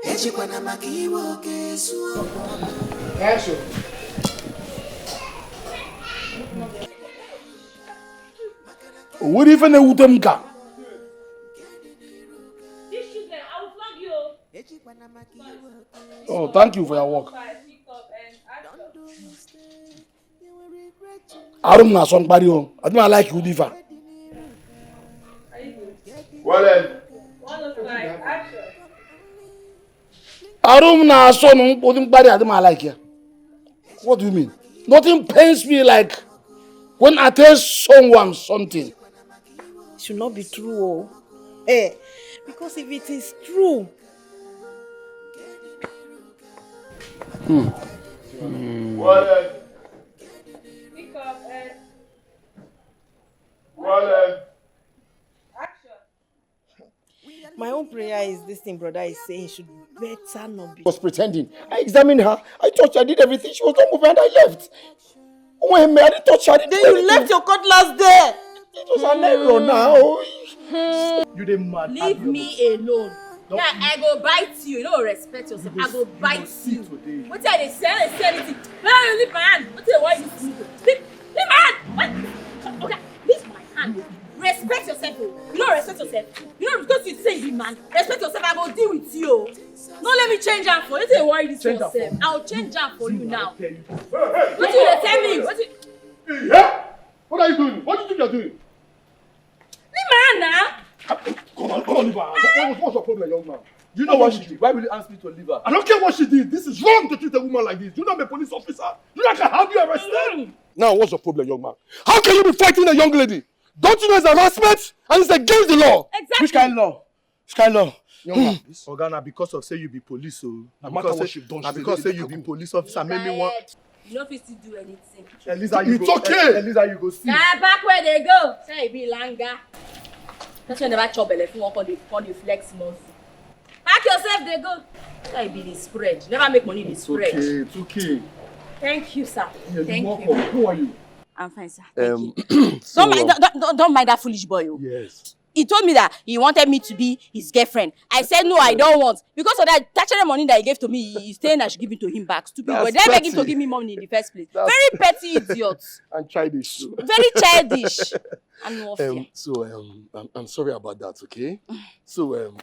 Ejikwana makiwo kesu onoku. Action. What if I know them come? Oh, thank you for your work. I don't know somebody home. I don't like you, Diva. Well then. I don't know somebody I don't like you. What do you mean? Nothing pains me like when I tell someone something. It should not be true. Because if it is true. Well then. Well then. My own prayer is this thing brother is saying should better not be. Was pretending. I examined her. I touched her. I did everything. She was not moving and I left. When I didn't touch her. Then you left your cutlass there. It was an error now. You didn't mad. Leave me alone. Yeah, I go bite you. You don't respect yourself. I go bite you. What are they saying? Say anything. No, leave my hand. What are you want to do? Leave my hand. What? Okay, leave my hand. Respect yourself. You don't respect yourself. You don't because you say you man. Respect yourself. I will deal with you. No, let me change her for you. Don't worry this for yourself. I'll change her for you now. What do you tell me? Yeah? What are you doing? What do you think you're doing? Leave my hand now. Come on, Liva. What's your problem, young man? You know what she did? Why will you ask me to leave her? I don't care what she did. This is wrong to treat a woman like this. You know I'm a police officer. You know I can have you arrested. Now, what's your problem, young man? How can you be fighting a young lady? Don't you know it's harassment and it's against the law? Exactly. Which kind of law? Which kind of law? Young man, Organa, because of say you be police, so no matter what you've done, because say you be police officer, make me want. You don't fit to do anything. Elisa, you it's go. okay. Elisa, you go see. Back where they go. Say it be langa. That's when never chop belly if you walk on the flex muscle. Pack yourself, they go. Say it be the spread. Never make money the spread. It's okay. Thank you, sir. Yeah, Thank you. Who are you? I'm fine, sir. Thank you. Don't mind that foolish boy. Yes. He told me that he wanted me to be his girlfriend. I said no, I don't want. Because of that taxable money that he gave to me, he's saying I should give it to him back. Stupid boy. Did I beg him to give me money in the first place? Very petty idiot. And childish. Very childish. And I'm sorry about that, okay? So,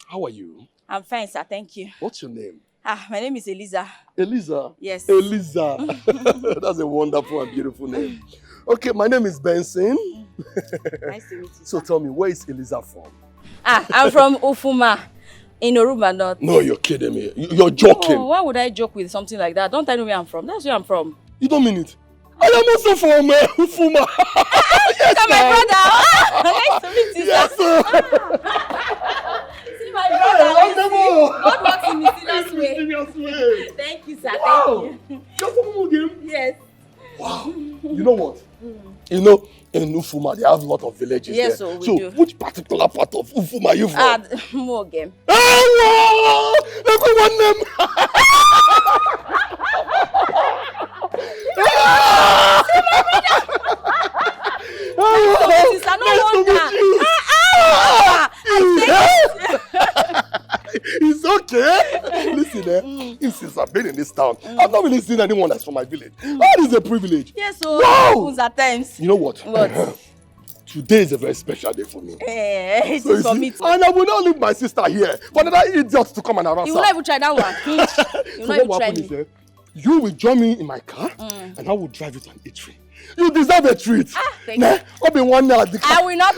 how are you? I'm fine, sir. Thank you. What's your name? My name is Eliza. Eliza? Yes. Eliza. That's a wonderful and beautiful name. Okay, my name is Benson. Nice to meet you. So tell me, where is Eliza from? I'm from Ufuma in Oruba North. No, you're kidding me. You're joking. Oh, why would I joke with something like that? Don't tell me where I'm from. That's where I'm from. You don't mean it? I am also from Ufuma. Yes, my brother. Nice to meet you. Yes, sir. See my God works in mysterious way. Thank you, sir. Thank you. You're from game? Yes. Wow. You know what? You know, in Ufuma, they have a lot of villages yes, there. So do. Which particular part of Ufuma are you from? More game. Hello! Everyone name. It's okay. Listen, since I've been in this town, I've not really seen anyone that's from my village. That is a privilege. Yes, so happens at times. You know what? What? Today is a very special day for me. It is for me too. And I will not leave my sister here for another idiot to come and harass her. You will not even try that one. You will not even try me. You will join me in my car and I will drive you to an eatery. You deserve a treat. Thank you. I will not refuse this one. I will not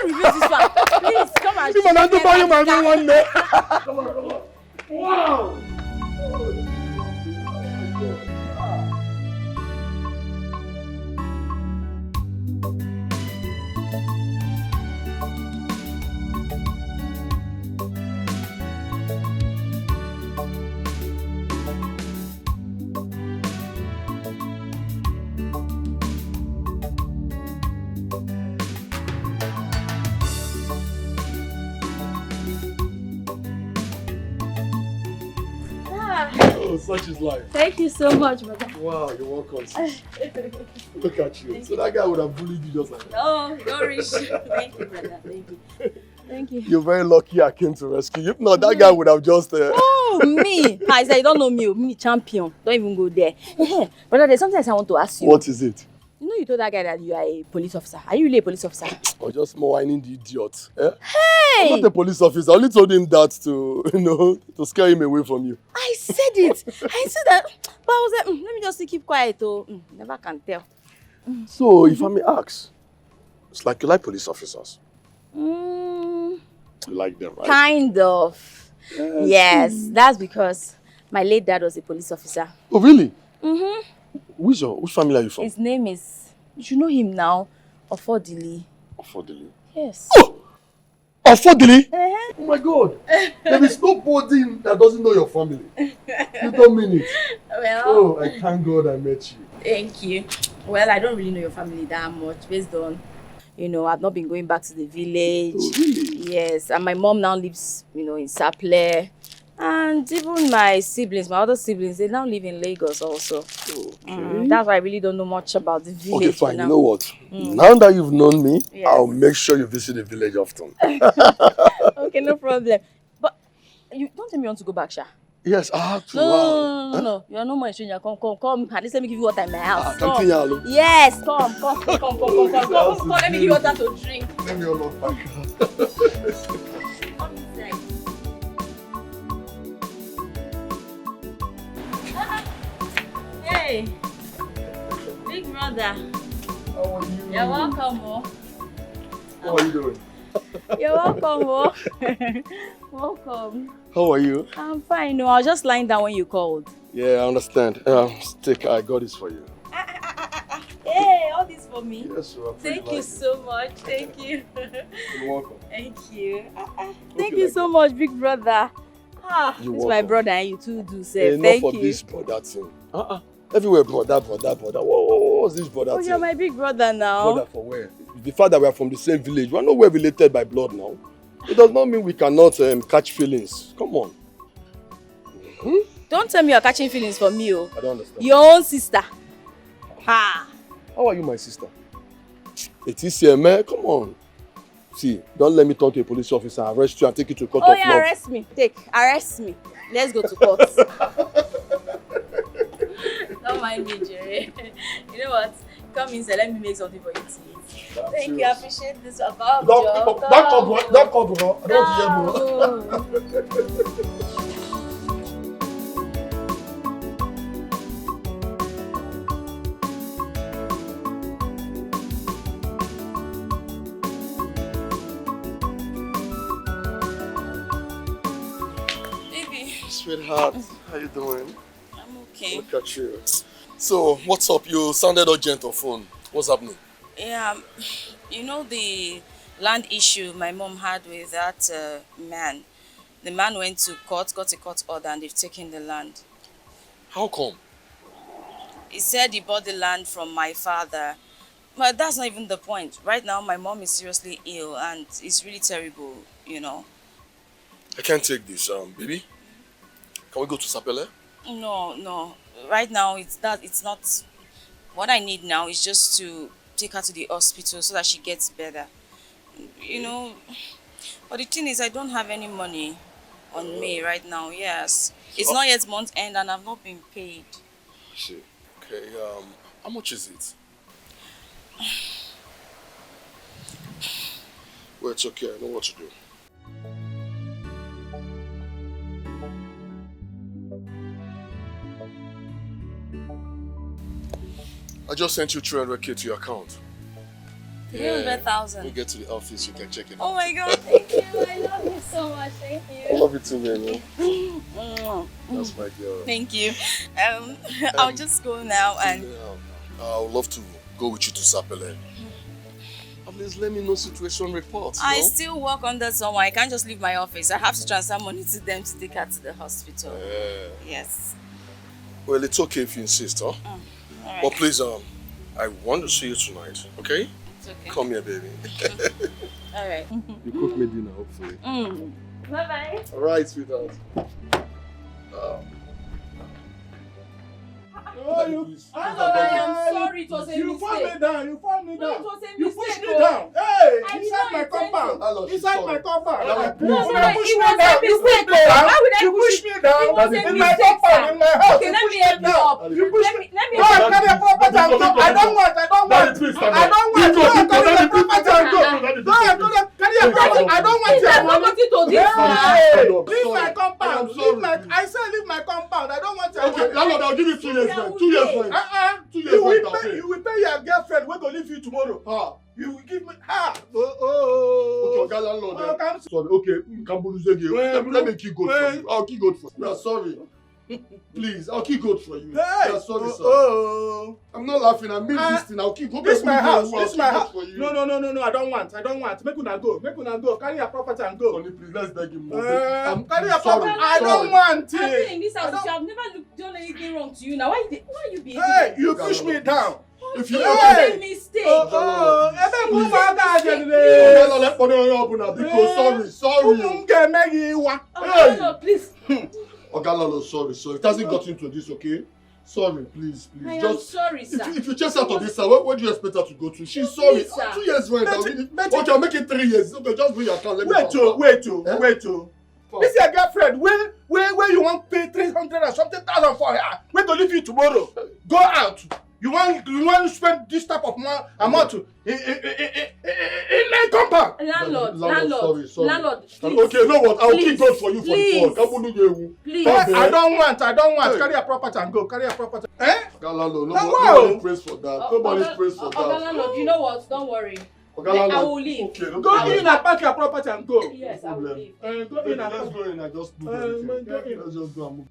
refuse this one. Please, come and even I do buy you my one day. Come on. Wow. Such is life. Thank you so much, brother. Wow, you're welcome. Look at you. So that guy would have bullied you just like that. Oh, no rich. Thank you, brother. Thank you. Thank you. You're very lucky I came to rescue you. If not, that guy would have just... Oh, me! I said, you don't know me. Me, champion. Don't even go there. Brother, there's something else I want to ask you. What is it? You know you told that guy that you are a police officer. Are you really a police officer? Or just more whining the idiot. Eh? Hey! I'm not a police officer. I only told him that to, to scare him away from you. I said it. I said that. But I was like, let me just keep quiet. Never can tell. So, if I may ask, it's like you like police officers. You like them, right? Kind of. Yes, that's because my late dad was a police officer. Oh, really? Mm-hmm. Which family are you from? His name is, you know him now, Ofodili. Ofodili? Yes. Oh! Ofodili? Oh my God! There is nobody that doesn't know your family. You don't mean it. Well, oh, I thank God I met you. Thank you. Well, I don't really know your family that much based on, I've not been going back to the village. Oh, really? Yes, and my mom now lives, in Saple. And even my siblings, my other siblings, they now live in Lagos also. Okay. That's why I really don't know much about the village. Okay, fine. You know what? Now that you've known me, I'll make sure you visit the village often. Okay, no problem. But you don't tell me you want to go back, Sha. Yes, I have to. No. You are no more a stranger. Come. At least let me give you water in my house. Come. Yes, come. Let me give you water to drink. Let me unlock my car. Come inside. Hey, big brother. How are you? You're welcome, Mo. How are you doing? You're welcome, Mo. Welcome. How are you? I'm fine. No, I was just lying down when you called. Yeah, I understand. Stick, I got this for you. Hey, all this for me? Yes, sir. Thank you so much. Thank you. You're welcome. Thank you. Thank you so much, big brother. This is my brother and you too do say. Thank you. Enough of this brother thing. Everywhere brother. What's this brother thing? Oh, you're my big brother now. Brother for where? The fact that we are from the same village, we are nowhere related by blood now. It does not mean we cannot catch feelings. Come on. Don't tell me you're catching feelings for me, oh. I don't understand. Your own sister. How are you my sister? It is here, man. Come on. See, don't let me turn to a police officer, arrest you and take you to court of law. Arrest me. Arrest me. Let's go to court. Don't mind me, Jerry. You know what? Come inside, let me make something for you to eat. Thank you, I appreciate this. Don't come, bro. I don't want to hear, bro. Sweetheart, how you doing? I'm okay. Look at you. So, what's up? You sounded urgent on phone. What's happening? Yeah, you know the land issue my mom had with that man. The man went to court, got a court order, and they've taken the land. How come? He said he bought the land from my father. But that's not even the point. Right now, my mom is seriously ill and it's really terrible, you know. I can't take this, baby. Can we go to Sapele? No. Right now, it's not. What I need now is just to take her to the hospital so that she gets better. You know, but the thing is, I don't have any money on me right now, yes. It's not yet month end and I've not been paid. I see. Okay, how much is it? Well, it's okay, I know what to do. I just sent you 300k to your account. 300,000. When you get to the office, you can check it out. Oh my God, thank you. I love you so much. Thank you. I love you too, baby. That's my girl. Thank you. I'll just go now and... I would love to go with you to Sapele. At least let me know situation reports. I still work under someone. I can't just leave my office. I have to transfer money to them to take her to the hospital. Yes. Well, it's okay if you insist, huh? Right. But please, I want to see you tonight, okay? It's okay. Come here, baby. All right. You cook me dinner, hopefully. Bye-bye. All right, sweetheart. I am sorry, it was a mistake. You fall me down. No, it was a You mistake. push me down. Hey, I did inside not my intend compound. to. Inside my compound. No, You it push me was down. a mistake. Why would I You push me down. It was a In my mistake, compound, sir. in my house. Okay, let me help you up. You push me. Let me Go help and carry your property and go. I don't want. I don't want. I don't want. Go and carry your property and go. Go and carry your property. I don't want your money. Leave my compound. Leave my. I said leave my compound. I don't want your money. Okay, landlord, I'll give you 2 years rent. 2 years rent. 2 years rent, I'll pay. You will pay your girlfriend. We're gonna leave you tomorrow. You will give me Okay, okay, landlord. Sorry, okay. Let me keep goat for you. I'll keep goat for you. No, sorry. Please, I'll keep goat for you. Yeah, sorry, sir. I'm not laughing. I mean this thing. I'll keep goat. This is my house. This is my house. No. I don't want. Make una go. Carry your property and go. Honey, please, let's beg him more. Carry your property. I don't want it. I've been in this house. I've never done anything wrong to you. Now, why you behaving? Hey, you push me down. If you it was a mistake. Please. Ogalalo, sorry. It hasn't got into this, okay? Sorry, please. I am sorry, sir. If you chase out of this, sir, where do you expect her to go to? She's sorry. Please, sir. 2 years rent. Okay, I'll make it 3 years. Okay, just bring your account. Let me Wait. This is your girlfriend. Where you want to pay 300 or something thousand for her? We're gonna leave you tomorrow. Go out. You want to spend this type of amount in my compound? Landlord. Okay, you know what? I'll keep God for you for the phone. Please. I don't want. Carry your property and go. Carry your property. Nobody prays for that. Nobody prays for that. Landlord, you know what? Don't worry. I will leave. Okay, go in and pack your property and go. Yes, I will leave. Let's go in and just move everything. Let's just go and move.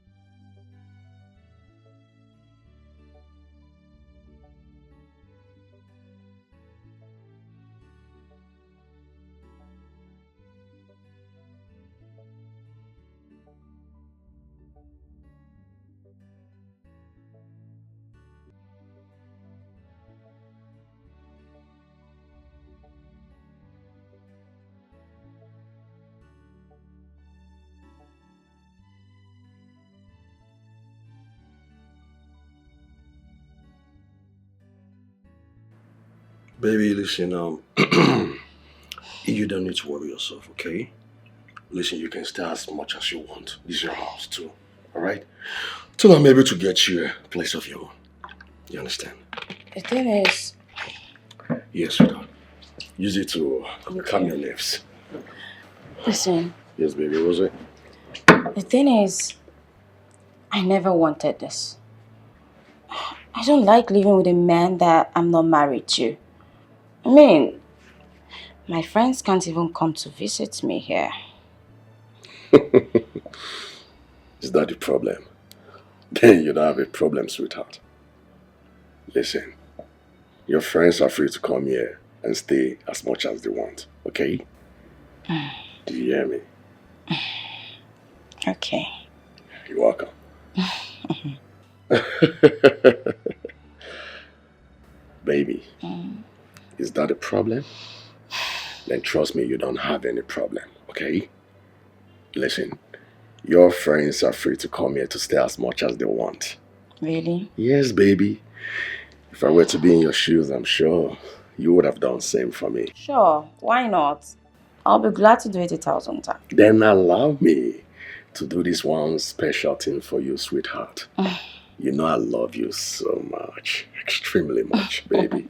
Baby, listen, you don't need to worry yourself, okay? Listen, you can stay as much as you want. This is your house too, alright? Till I'm able to get you a place of your own. You understand? The thing is... Yes, sweetheart. Use it to calm your nerves. Listen. Yes, baby, was it? The thing is, I never wanted this. I don't like living with a man that I'm not married to. I mean, my friends can't even come to visit me here. Is that the problem? Then you don't have a problem, sweetheart. Listen, your friends are free to come here and stay as much as they want, Okay? Do you hear me? Okay. You're welcome. Baby, is that a problem? Then trust me, you don't have any problem, okay? Listen, your friends are free to come here to stay as much as they want. Really? Yes, baby. If I were to be in your shoes, I'm sure you would have done the same for me. Sure, why not? I'll be glad to do it 1,000 times. Then allow me to do this one special thing for you, sweetheart. You know I love you so much. Extremely much, baby.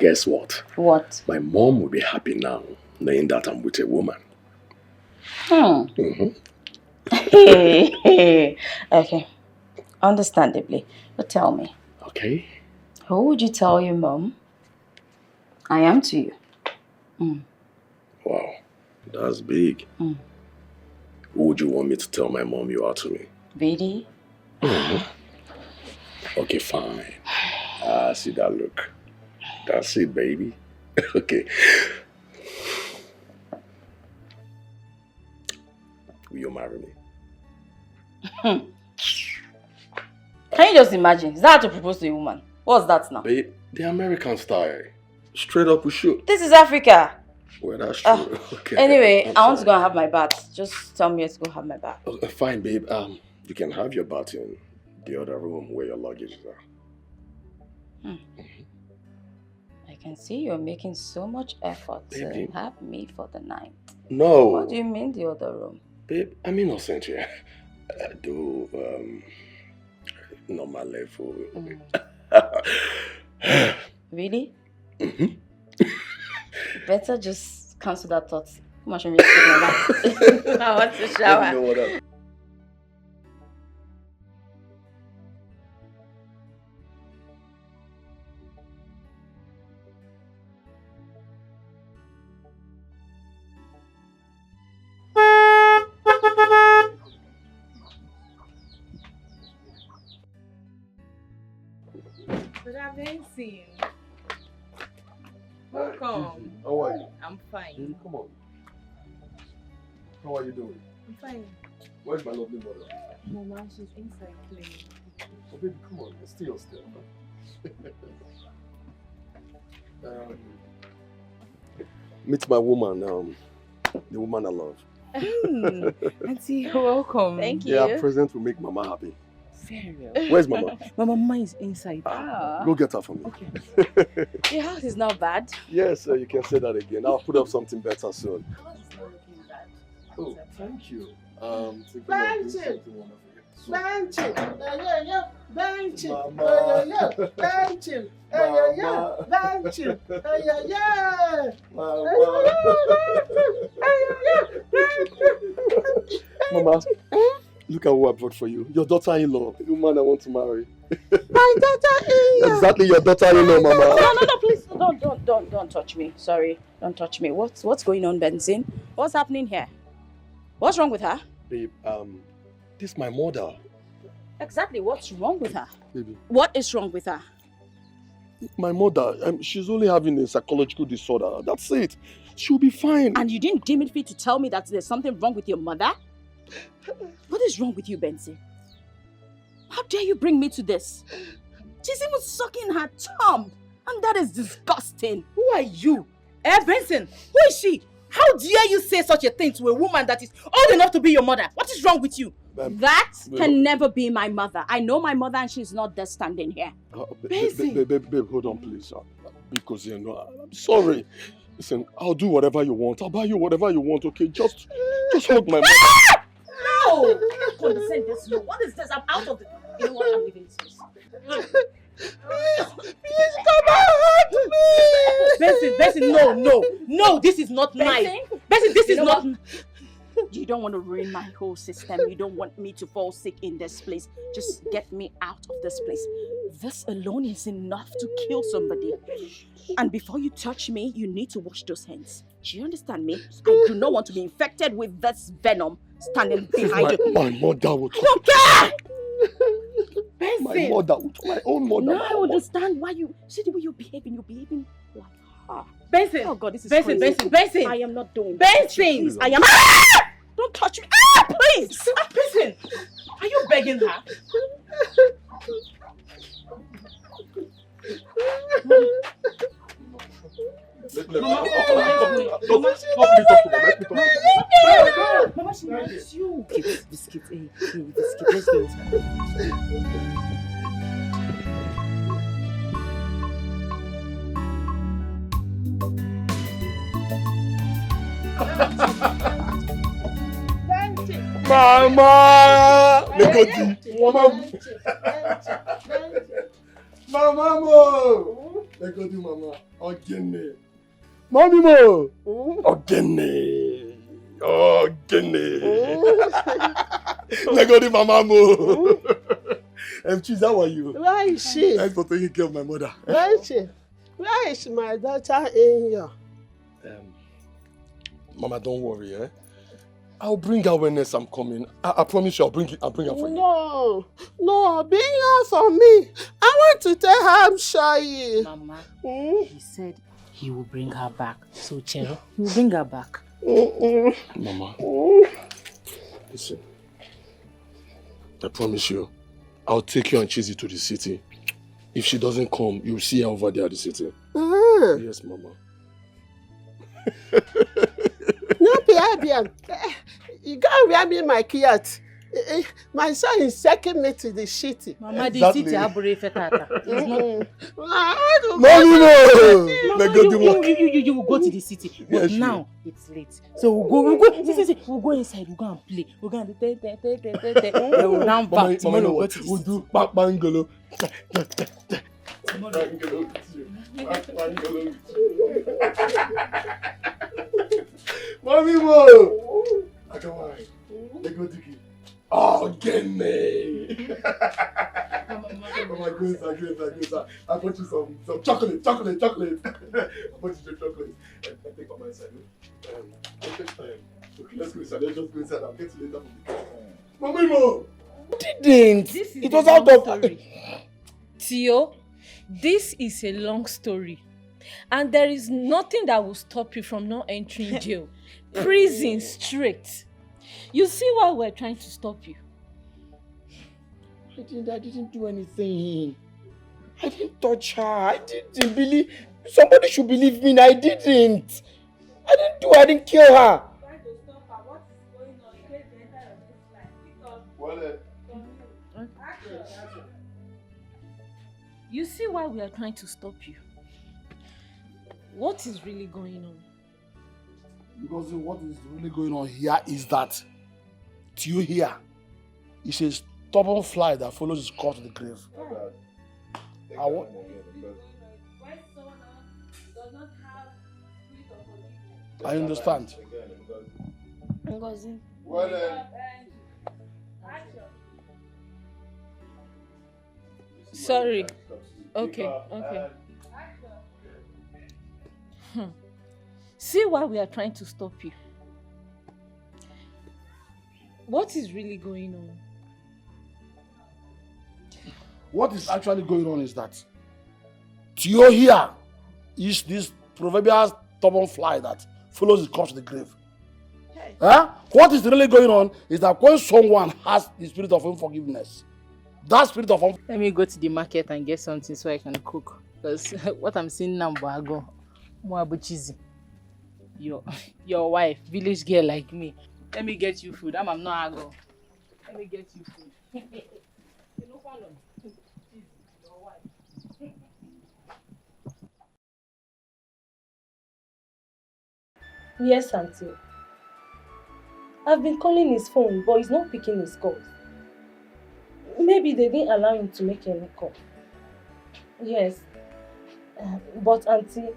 Guess what? What? My mom will be happy now, knowing that I'm with a woman. Okay, understandably. But tell me. Okay. Who would you tell your mom I am to you? Wow, that's big. Who would you want me to tell my mom you are to me? Vidi? Okay, fine. See that look. That's it, baby. Okay. Will you marry me? Can you just imagine? Is that how to propose to a woman? What's that now? Babe, the American style. Straight up we shoot. This is Africa. Well, that's true. Okay. Anyway, I want to go and have my bath. Just tell me where to go have my bath. Fine, babe. You can have your bath in the other room where your luggage are. I can see you're making so much effort to have me for the night. No. What do you mean the other room? Babe, I'm innocent here. Do normal level. Really? Better just cancel that thought. Come on, show me I want to shower. You know what else? But I've been seeing. Welcome. How are you? I'm fine. Come on. How are you doing? I'm fine. Where's my lovely mother? Mama, she's inside playing. Oh, baby, come on. Stay still. Meet my woman, the woman I love. Auntie, welcome. Thank you. Yeah, present will make Mama happy. Very well. Where's Mama? Mama is inside. Go get her for me. Okay. The house is not bad. Yes, you can say that again. I'll put up something better soon. The house is not looking bad. Oh, thank you. Bench it. Bench it. Yeah. Bench it. Yeah. Bench it. Yeah. Bench it. Yeah. Mama, look at who I brought for you. Your daughter-in-law, the woman I want to marry. My daughter-in-law. Exactly, your daughter-in-law, Mama. No, please, don't touch me. Sorry, don't touch me. What's going on, Benson? What's happening here? What's wrong with her? Babe, this is my mother. Exactly, what's wrong with her? Baby. What is wrong with her? My mother, she's only having a psychological disorder. That's it. She'll be fine. And you didn't deem it fit to tell me that there's something wrong with your mother? What is wrong with you, Benson? How dare you bring me to this? She's even sucking her thumb. And that is disgusting. Who are you? Benson, who is she? How dare you say such a thing to a woman that is old enough to be your mother? What is wrong with you? That can never be my mother. I know my mother and she's not there standing here. Babe, hold on, please. Because, I'm sorry. Listen, I'll do whatever you want. I'll buy you whatever you want, okay? Just hold my mother. No! I can't condescend this low. What is this? I'm out of it. You know what? I'm leaving this place. Please come and hurt me! Benson, no, this is not nice. Benson, this is not. You don't want to ruin my whole system. You don't want me to fall sick in this place. Just get me out of this place. This alone is enough to kill somebody. And before you touch me, you need to wash those hands. Do you understand me? I do not want to be infected with this venom standing behind you. My mother would. I don't care! My mother, my own mother. Now I understand why you see the way you're behaving. You're behaving like Benson! Oh God, this is Benson, crazy. Benson! I am not doing Benson! that. I am. Don't touch me. Please! Benson! Are you begging her? Mama, she likes you. Biscuit, biscuit. Let's go inside. Mama! Mama mo! Legodi mama. Ogene. Mommy mo! Ogene. Legodi mama mo. Chiz, how are you? Where is she? Thanks for taking care of my mother. Where is she? Where is my daughter in here? Mama, don't worry, eh? I'll bring her when next I'm coming. I promise you I'll bring her for you. No, bring her for me. I want to tell her I'm shy. Mama, he said he will bring her back. So, Chero, he will bring her back. Mama, listen. I promise you, I'll take you and Chizzy to the city. If she doesn't come, you'll see her over there at the city. Yes, Mama. No, Pierre, you can't wear me my kiat. My son is taking me to the city. Mama, the city abure fetata. You will go to the city. But yes, now it's late. So we'll go. We'll go inside. We'll go and play. We'll go and we'll run back. Tomorrow we'll go to the we'll do bangolo. Mommy mo! I don't mind. Let's go to it. Oh, get me! Mama, go inside. I bought you some chocolate. I bought you some chocolate. I take on my side. Okay, let's go inside. Let's just go inside. I'll get you later from the car. Mommy mo! Didn't. It was out of... Theo, this is a long story. And there is nothing that will stop you from not entering jail. Prison straight. You see why we're trying to stop you? I didn't do anything. I didn't touch her. I didn't believe. Somebody should believe me. I didn't. I didn't kill her. You see why we are trying to stop you? What is really going on? Because what is really going on here is that Theo here is a stubborn fly that follows his corpse to the grave. I understand. Sorry. Okay. See why we are trying to stop you. What is really going on? What is actually going on is that Theo here is this proverbial stubborn fly that follows his corpse to the grave. Hey. What is really going on is that when someone has the spirit of unforgiveness, that spirit of unforgiveness... Let me go to the market and get something so I can cook. Because what I'm seeing now, Boago, Moabu cheesy. Your wife, village girl like me. Let me get you food. I'm not Ago. Let me get you food. You know, follow me. Your wife. Yes, Auntie. I've been calling his phone, but he's not picking his calls. Maybe they didn't allow him to make any call. Yes. But Auntie,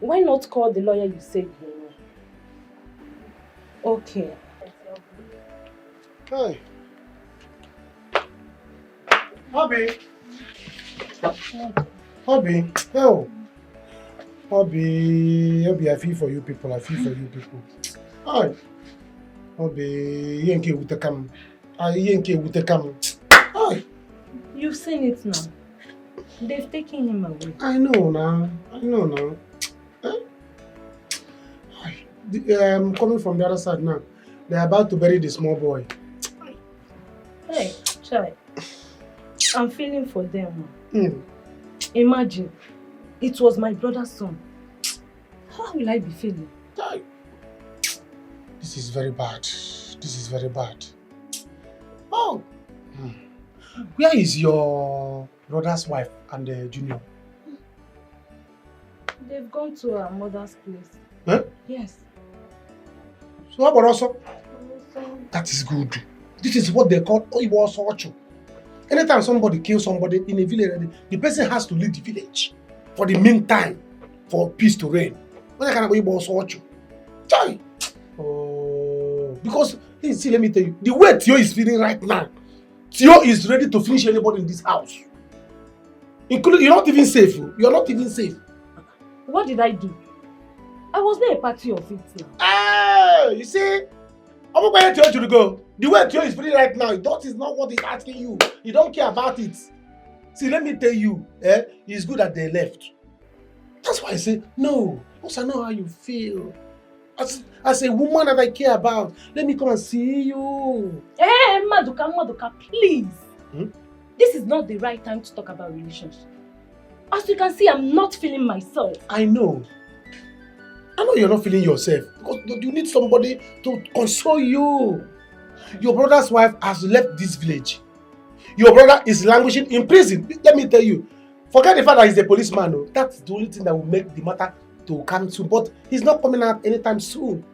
why not call the lawyer you said you know? Okay. Hey. Hobby, I feel for you people. Hi. Hobby, Hi. You've seen it now. They've taken him away. I know now. coming from the other side now. They're about to bury the small boy. Hey, child. I'm feeling for them. Mm. Imagine, it was my brother's son. How will I be feeling? This is very bad. This is very bad. Oh! Where is your brother's wife and the junior? They've gone to our mother's place. Huh? Yes. So how about also? That is good. This is what they call Oibo Socho. Anytime somebody kills somebody in a village, the person has to leave the village for the meantime for peace to reign. What kind of Oibo Socho? Chai! Oh, because see, let me tell you, the way Theo is feeling right now, Theo is ready to finish anybody in this house. Including, you're not even safe. You're not even safe. What did I do? I was not a party of it now. Ah, you see? I'm not going to tell you to go. The way Theo is feeling right now, that is not what he's asking you. You don't care about it. See, let me tell you, it's good that they left. That's why I say, no, because I know how you feel. As a woman that I care about, let me come and see you. Hey, Maduka, please. This is not the right time to talk about relationship. As you can see, I'm not feeling myself. I know you're not feeling yourself because you need somebody to console you. Your brother's wife has left this village. Your brother is languishing in prison. Let me tell you, forget the fact that he's a policeman. No. That's the only thing that will make the matter to come soon. But he's not coming out anytime soon.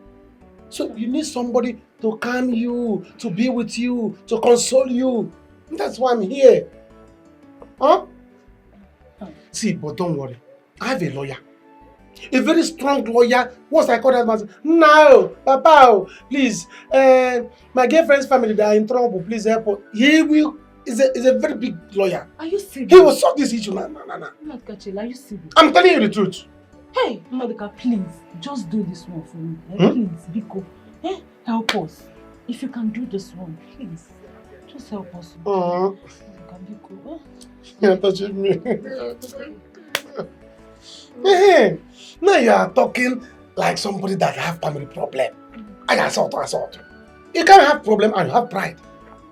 So you need somebody to calm you, to be with you, to console you. And that's why I'm here. Huh? See, but don't worry. I have a lawyer. A very strong lawyer. Once I call that man, no, Papa, please, my girlfriend's family, they are in trouble. Please help us. He will. Is a very big lawyer. Are you serious? He will solve this issue. No. Maduka, are you serious? I'm telling you the truth. Hey, Maduka, please, just do this one for me. Please, Biko. Help us. If you can do this one, please. Just help us. Maduka, Biko. You're touching me. Hey, now you are talking like somebody that have family problem. I assault. You can't have problem and you have pride.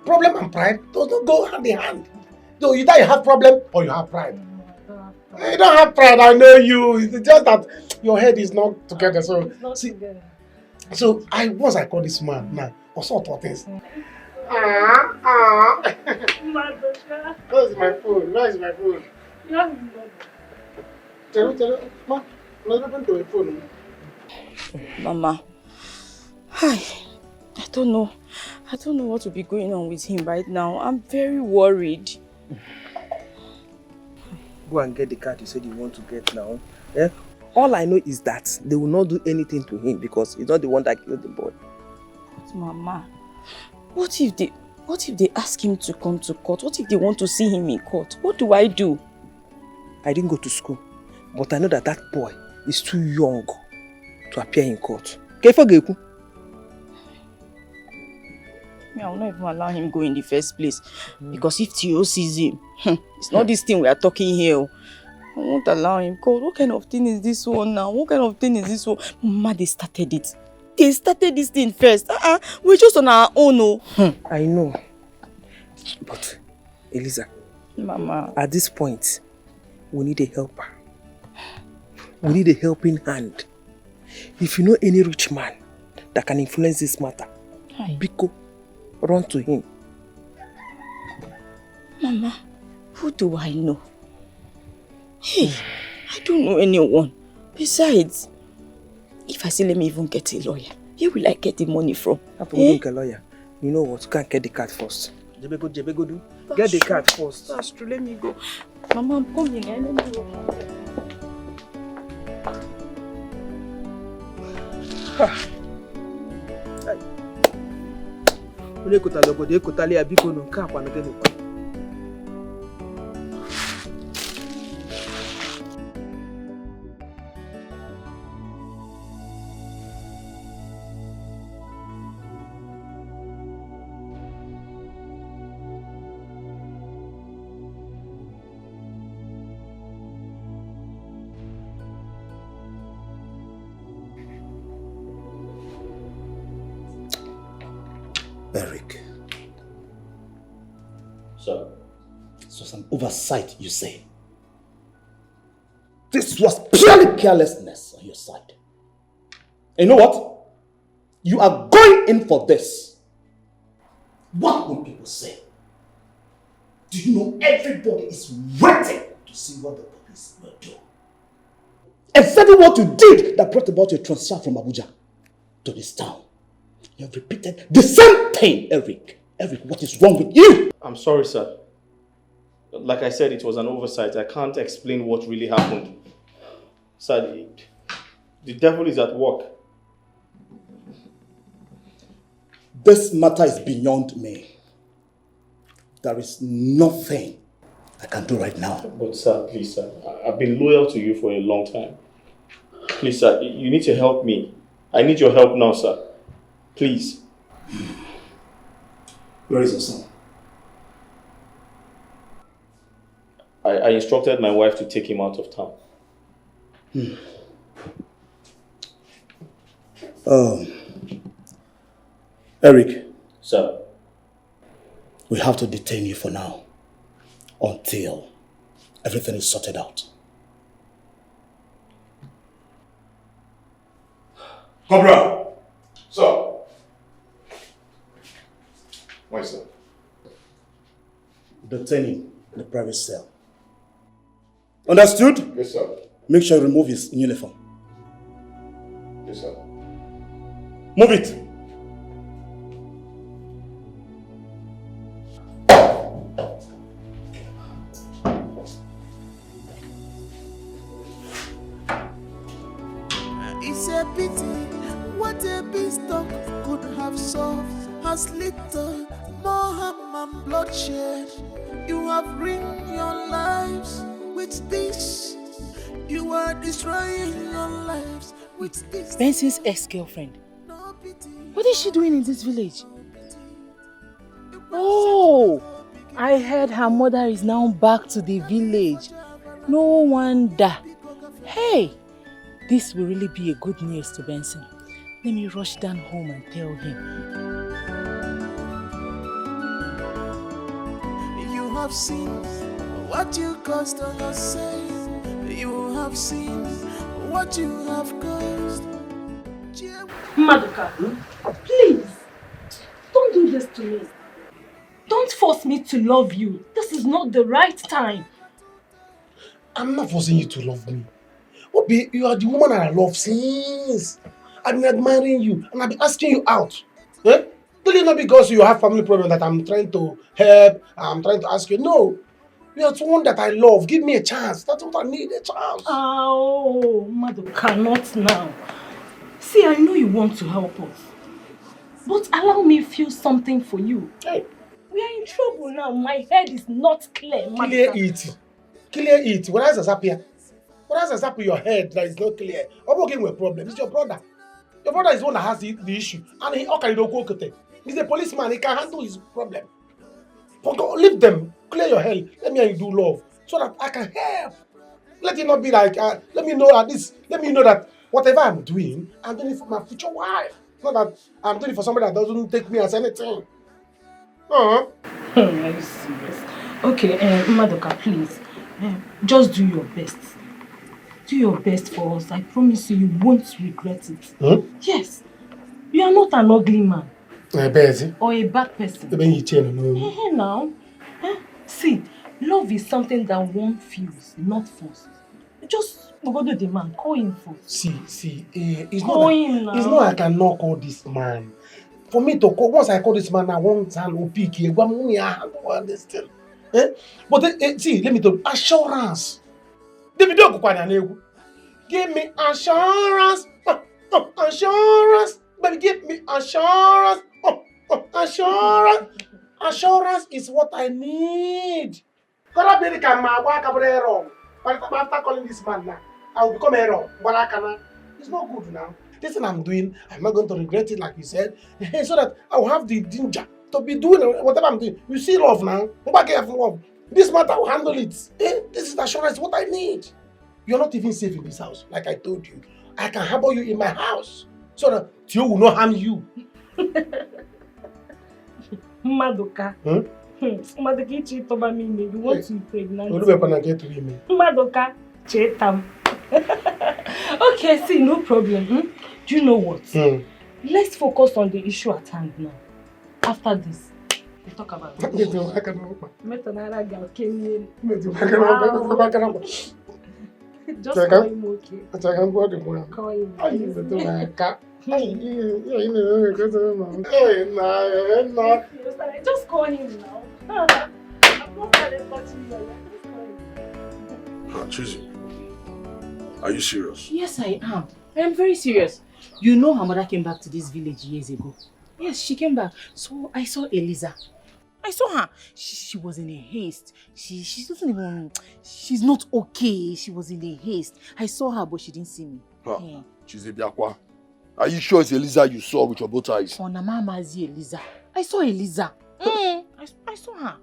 Problem and pride does not go hand in hand. So either you have problem or you have pride. You don't have pride, I know you. It's just that your head is not together. So see, so once I call this man now, I saw two things. Where's my phone? Where's my phone? Ma, what happened to my phone? Mama, hi. I don't know what will be going on with him right now. I'm very worried. Go and get the card you said you want to get now. All I know is that they will not do anything to him because he's not the one that killed the boy. But Mama, what if they ask him to come to court? What if they want to see him in court? What do I do? I didn't go to school, but I know that boy is too young to appear in court. I will not even allow him go in the first place. Because if Theo sees him, it's not this thing we are talking here. I won't allow him. God, what kind of thing is this one now? What kind of thing is this one? Mama, they started it. They started this thing first. We're just on our own. I know. But, Eliza, Mama, at this point, we need a helper. We need a helping hand. If you know any rich man that can influence this matter, Biko, run to him. Mama, who do I know? Hey, I don't know anyone. Besides, if I say let me even get a lawyer, where will I get the money from? Get a lawyer. You know what? You can't get the card first. Jebego, do. Get the card first. That's true. Let me go. Mama, I'm coming. Let me go. Onye kotala obodo ekotala ya biko no nke akwa na gene kwa. Eric. Sir. This was an oversight, you say. This was purely carelessness on your side. And you know what? You are going in for this. What will people say? Do you know everybody is waiting to see what the police will do? Exactly what you did that brought about your transfer from Abuja to this town. You have repeated the same thing, Eric. Eric, what is wrong with you? I'm sorry, sir. Like I said, it was an oversight. I can't explain what really happened. Sir, the devil is at work. This matter is beyond me. There is nothing I can do right now. But sir, please, sir. I've been loyal to you for a long time. Please, sir, you need to help me. I need your help now, sir. Please. Where is your son? I instructed my wife to take him out of town. Eric. Sir. We have to detain you for now. Until everything is sorted out. Cobra! Sir. Why, sir? Detain him in the private cell. Understood? Yes, sir. Make sure you remove his uniform. Yes, sir. Move it. It's a pity what a beanstalk could have solved has little more harm and bloodshed. You have ruined your lives with this. You are destroying your lives with this. Benson's ex-girlfriend. What is she doing in this village? Oh, I heard her mother is now back to the village. No wonder. Hey, this will really be a good news to Benson. Let me rush down home and tell him. You have seen what you caused on yourself. You have seen what you have caused. Madoka, please, don't do this to me. Don't force me to love you. This is not the right time. I'm not forcing you to love me. Obi, you are the woman I love since. I've been admiring you and I've been asking you out. Eh? Don't it not because you have family problem that I'm trying to help, I'm trying to ask you. No. You are someone that I love. Give me a chance. That's what I need, a chance. Oh, Madoka, not now. See, I know you want to help us. But allow me feel something for you. Hey. We are in trouble now. My head is not clear, Madoka. Clear it. Clear it. What else has happened? What else has happened in your head that is not clear? I'm working with a problem. It's your brother. Your brother is the one that has the issue. And he he's a policeman. He can handle his problem. Leave them. Clear your head. Let me and you do love. So that I can help. Let it not be like, let me know that let me know that whatever I'm doing it for my future wife. Not that I'm doing it for somebody that doesn't take me as anything. Are you serious? Okay, Madoka, please. Just do your best. Do your best for us. I promise you, you won't regret it. Yes. You are not an ugly man. Or a bad person. Now. See, love is something that one feels, not forced. Just go to the man. Call him first. See, it's not I cannot call this man. For me to call, once I call this man, I want to pick here. But see, let me tell you, assurance. Give me assurance. Assurance. Baby, give me assurance. Assurance. Assurance is what I need. After calling this man now, I will become a hero. It's not good now. This thing I'm doing, I'm not going to regret it like you said. So that I will have the danger to be doing whatever I'm doing. You see love now. Love. This matter, I will handle it. This is the assurance, what I need. You're not even safe in this house, like I told you. I can harbor you in my house so that Theo will not harm you. Madoka. Madoka, you told me you want to pregnant. Madoka, chetam. Okay, see, no problem. Do you know what? Let's focus on the issue at hand now. After this, we'll talk about it. Just call him okay. Call him. Just call him now. I'm not started touching you. Chizzy, are you serious? Yes, I am. I am very serious. You know her mother came back to this village years ago. Yes, she came back. So I saw Eliza. I saw her. She was in a haste. She doesn't even... She's not okay. She was in a haste. I saw her, but she didn't see me. Chizzy Biakwa, are you sure it's Eliza you saw with your both eyes? Oh, Namamazi Eliza. I saw Eliza. I saw her.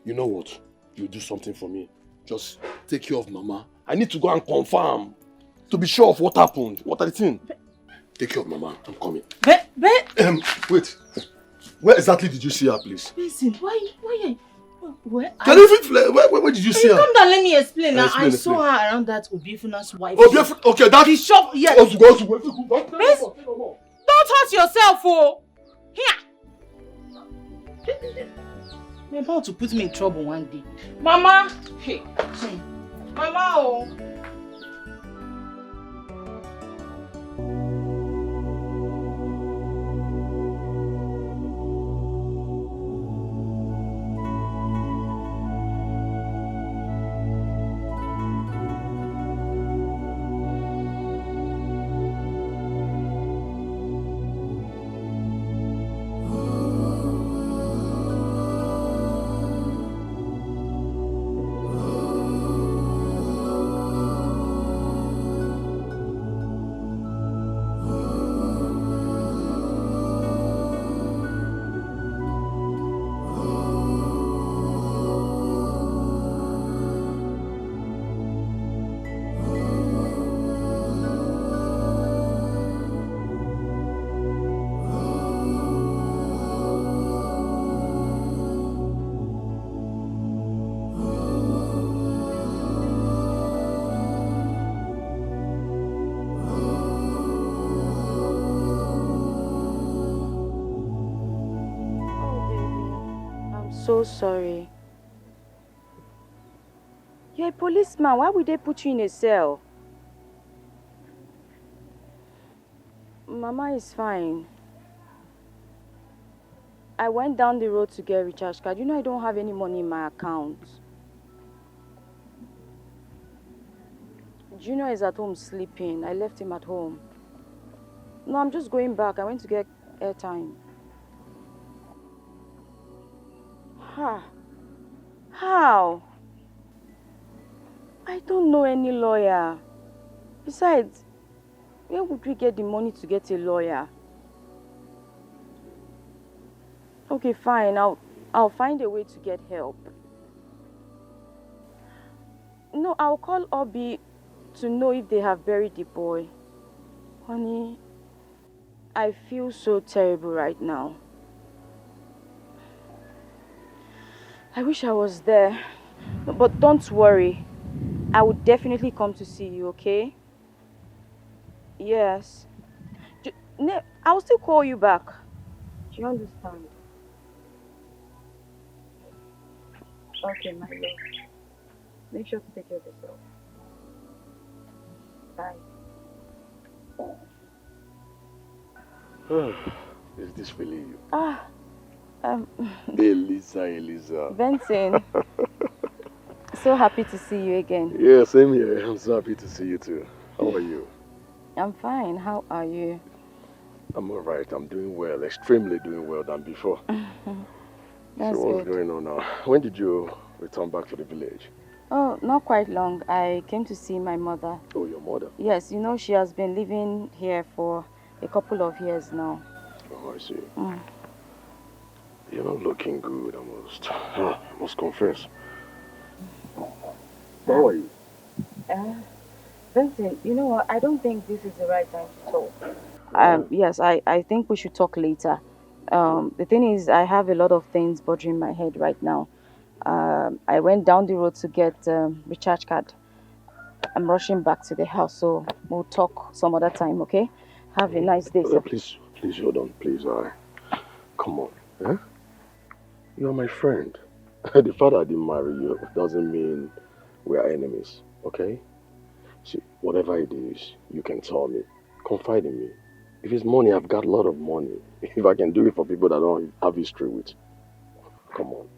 You know what? You do something for me. Just take care of Mama. I need to go and confirm to be sure of what happened. What are the things? Take care of Mama. I'm coming. Wait. Where exactly did you see her, please? Listen, where Where did you see her? Come down, let me explain. I saw her around that Obiefuna's wife. Okay, that... The shop, yes. Don't hurt yourself, oh. Here. You're about to put me in trouble one day. Mama! Hey. Mama, oh. So sorry. You're a policeman. Why would they put you in a cell? Mama is fine. I went down the road to get a recharge card. You know I don't have any money in my account. Junior is at home sleeping. I left him at home. No, I'm just going back. I went to get airtime. How? I don't know any lawyer. Besides, where would we get the money to get a lawyer? Okay, fine. I'll find a way to get help. No, I'll call Obi to know if they have buried the boy. Honey, I feel so terrible right now. I wish I was there. But don't worry. I will definitely come to see you, okay? Yes. I'll still call you back. Do you understand? Okay, my love. Make sure to take care of yourself. Bye. Is this really you? Eliza. Benson. So happy to see you again. Yeah, same here. I'm so happy to see you too. How are you? I'm fine. How are you? I'm alright. I'm doing well. Extremely doing well than before. That's so what's good. going on now? When did you return back to the village? Oh, not quite long. I came to see my mother. Oh, your mother? Yes, you know she has been living here for a couple of years now. Oh, I see. You're not looking good, I must confess. How are you? Vincent, you know what? I don't think this is the right time to talk. Yes, I think we should talk later. The thing is, I have a lot of things bothering my head right now. I went down the road to get recharge card. I'm rushing back to the house, so we'll talk some other time, okay? Have a nice day, sir. Please hold on, please. Come on. Eh? You're my friend. The fact I didn't marry you doesn't mean we are enemies, okay? See, whatever it is, you can tell me. Confide in me. If it's money, I've got a lot of money. If I can do it for people that I don't have history with, come on.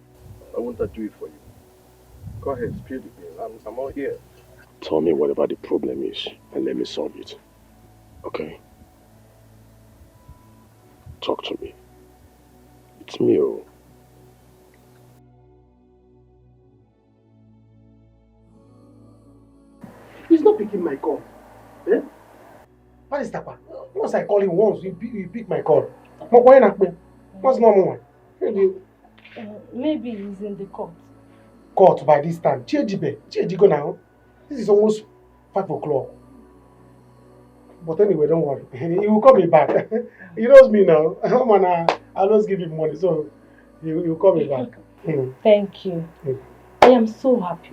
I want to do it for you. Go ahead, spill the beans. I'm all here. Tell me whatever the problem is and let me solve it. Okay? Talk to me. It's me, oh. He's not picking my call. Eh? What is that? Once I call him once, he pick my call. What's normal? Maybe he's in the court. Court by this time. Go now. This is almost 5 o'clock. But anyway, don't worry. He will call me back. He knows me now. I always give him money, so he will call me back. Thank you. I am so happy.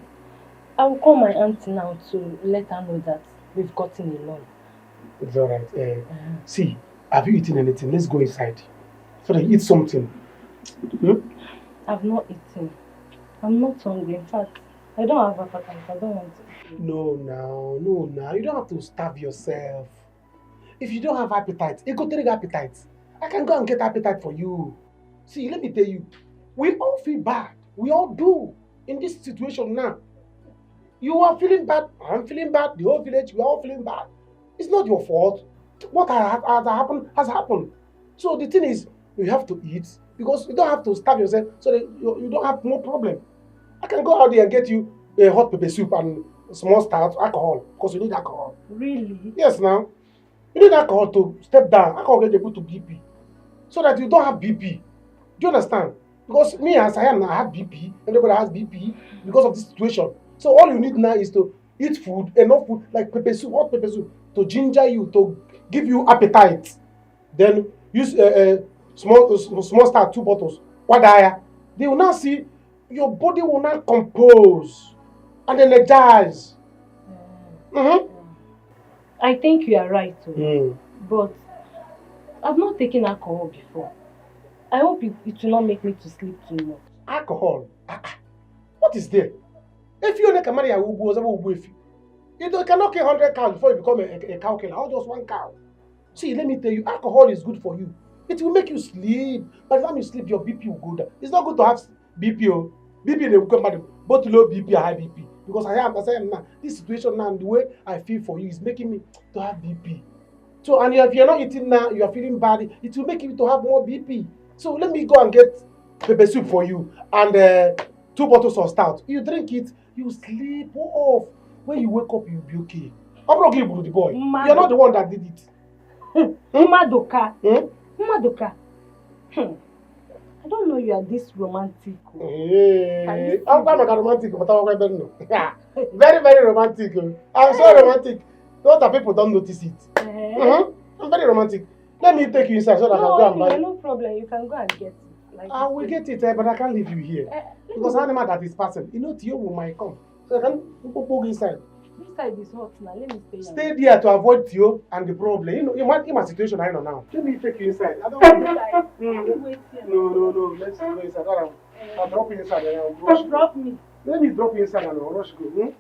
I will call my auntie now to let her know that we've gotten a loan. It's alright. See, have you eaten anything? Let's go inside. So that you eat something. I've not eaten. I'm not hungry. In fact, I don't have appetite. I don't want to eat. No, now. You don't have to starve yourself. If you don't have appetite, you go take appetite. I can go and get appetite for you. See, let me tell you, we all feel bad. We all do in this situation now. You are feeling bad, I'm feeling bad, the whole village, we are all feeling bad. It's not your fault. What has happened has happened. So the thing is, you have to eat because you don't have to starve yourself so that you don't have more problem. I can go out there and get you a hot pepper soup and small stout, alcohol, because you need alcohol. Really? Yes, now. You need alcohol to step down. Alcohol get able to BP. So that you don't have BP. Do you understand? Because me as I am, I have BP. Everybody has BP because of this situation. So all you need now is to eat food, enough food, like pepper soup, hot pepper soup, to ginger you, to give you appetite. Then use small start 2 bottles. Wadaya. They will now see your body will now compose and energize. I think you are right, but I've not taken alcohol before. I hope it will not make me to sleep too much. Alcohol? What is there? If you make a marry, you cannot kill 100 cows before you become a cow killer, or just 1 cow. See, let me tell you, alcohol is good for you. It will make you sleep. By the time you sleep, your BP will go down. It's not good to have BP. BP they will come back both low BP and high BP. Because I am now. This situation now, and the way I feel for you is making me to have BP. So, and if you're not eating now, you are feeling bad, it will make you to have more BP. So let me go and get pepper soup for you and 2 bottles of stout. You drink it, you sleep off. When you wake up, you'll be okay. I'm not giving you the boy. You're not the one that did it. Madoka. Madoka. I don't know you are this romantic. Hey, I'm not romantic, but I'm very, very romantic. I'm so romantic. Not that people don't notice it. I'm very romantic. Let me take you inside so that I can go and buy. No problem. You can go and get it. Like I will get it, but I can't leave you here. Because animal that is passing, you know, Tio might come. So I can go inside. This side is hot now. Let me stay. Stay there to avoid Tio and the problem. You know, in my situation I know now. Let me take you inside. I don't want to. No. Let's go inside. I'll drop you inside and I'll rush. Drop me. Let me drop you inside and I'll rush go.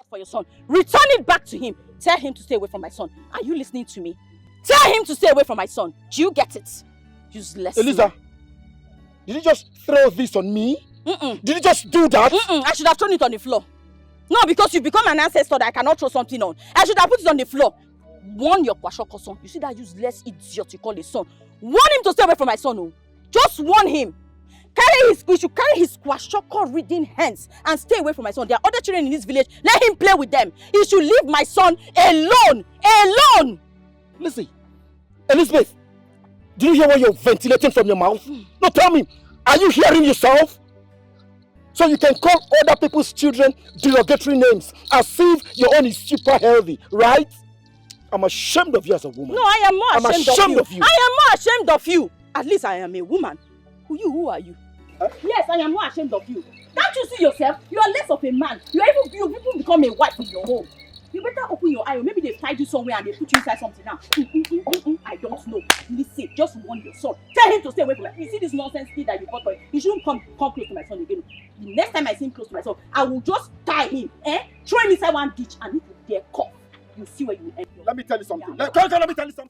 For your son. Return it back to him. Tell him to stay away from my son. Are you listening to me? Tell him to stay away from my son. Do you get it? Useless. Eliza, did you just throw this on me? Did you just do that? I should have thrown it on the floor. No, because you've become an ancestor that I cannot throw something on. I should have put it on the floor. Warn your kwashoko son. You see that useless idiot you call his son. Warn him to stay away from my son. Oh. Just warn him. We should carry his kwashoko reading hands and stay away from my son. There are other children in this village. Let him play with them. He should leave my son alone. Alone. Listen, Elizabeth, do you hear what you're ventilating from your mouth? No, tell me, are you hearing yourself? So you can call other people's children derogatory names as if your own is super healthy, right? I'm ashamed of you as a woman. No, I am more ashamed of you. I am more ashamed of you. At least I am a woman. Who are you? Huh? Yes, I am more ashamed of you. Can't you see yourself? You are less of a man. You even become a wife in your home. You better open your eye, or maybe they've tied you somewhere and they put you inside something now. I don't know. Listen, just warn your son. Tell him to stay away from me. You see this nonsense kid that you got for him? You shouldn't come close to my son again. The next time I see him close to my son, I will just tie him, throw him inside one ditch, and if you dare cough, you see where you end. Let me tell you something. Let me tell you something.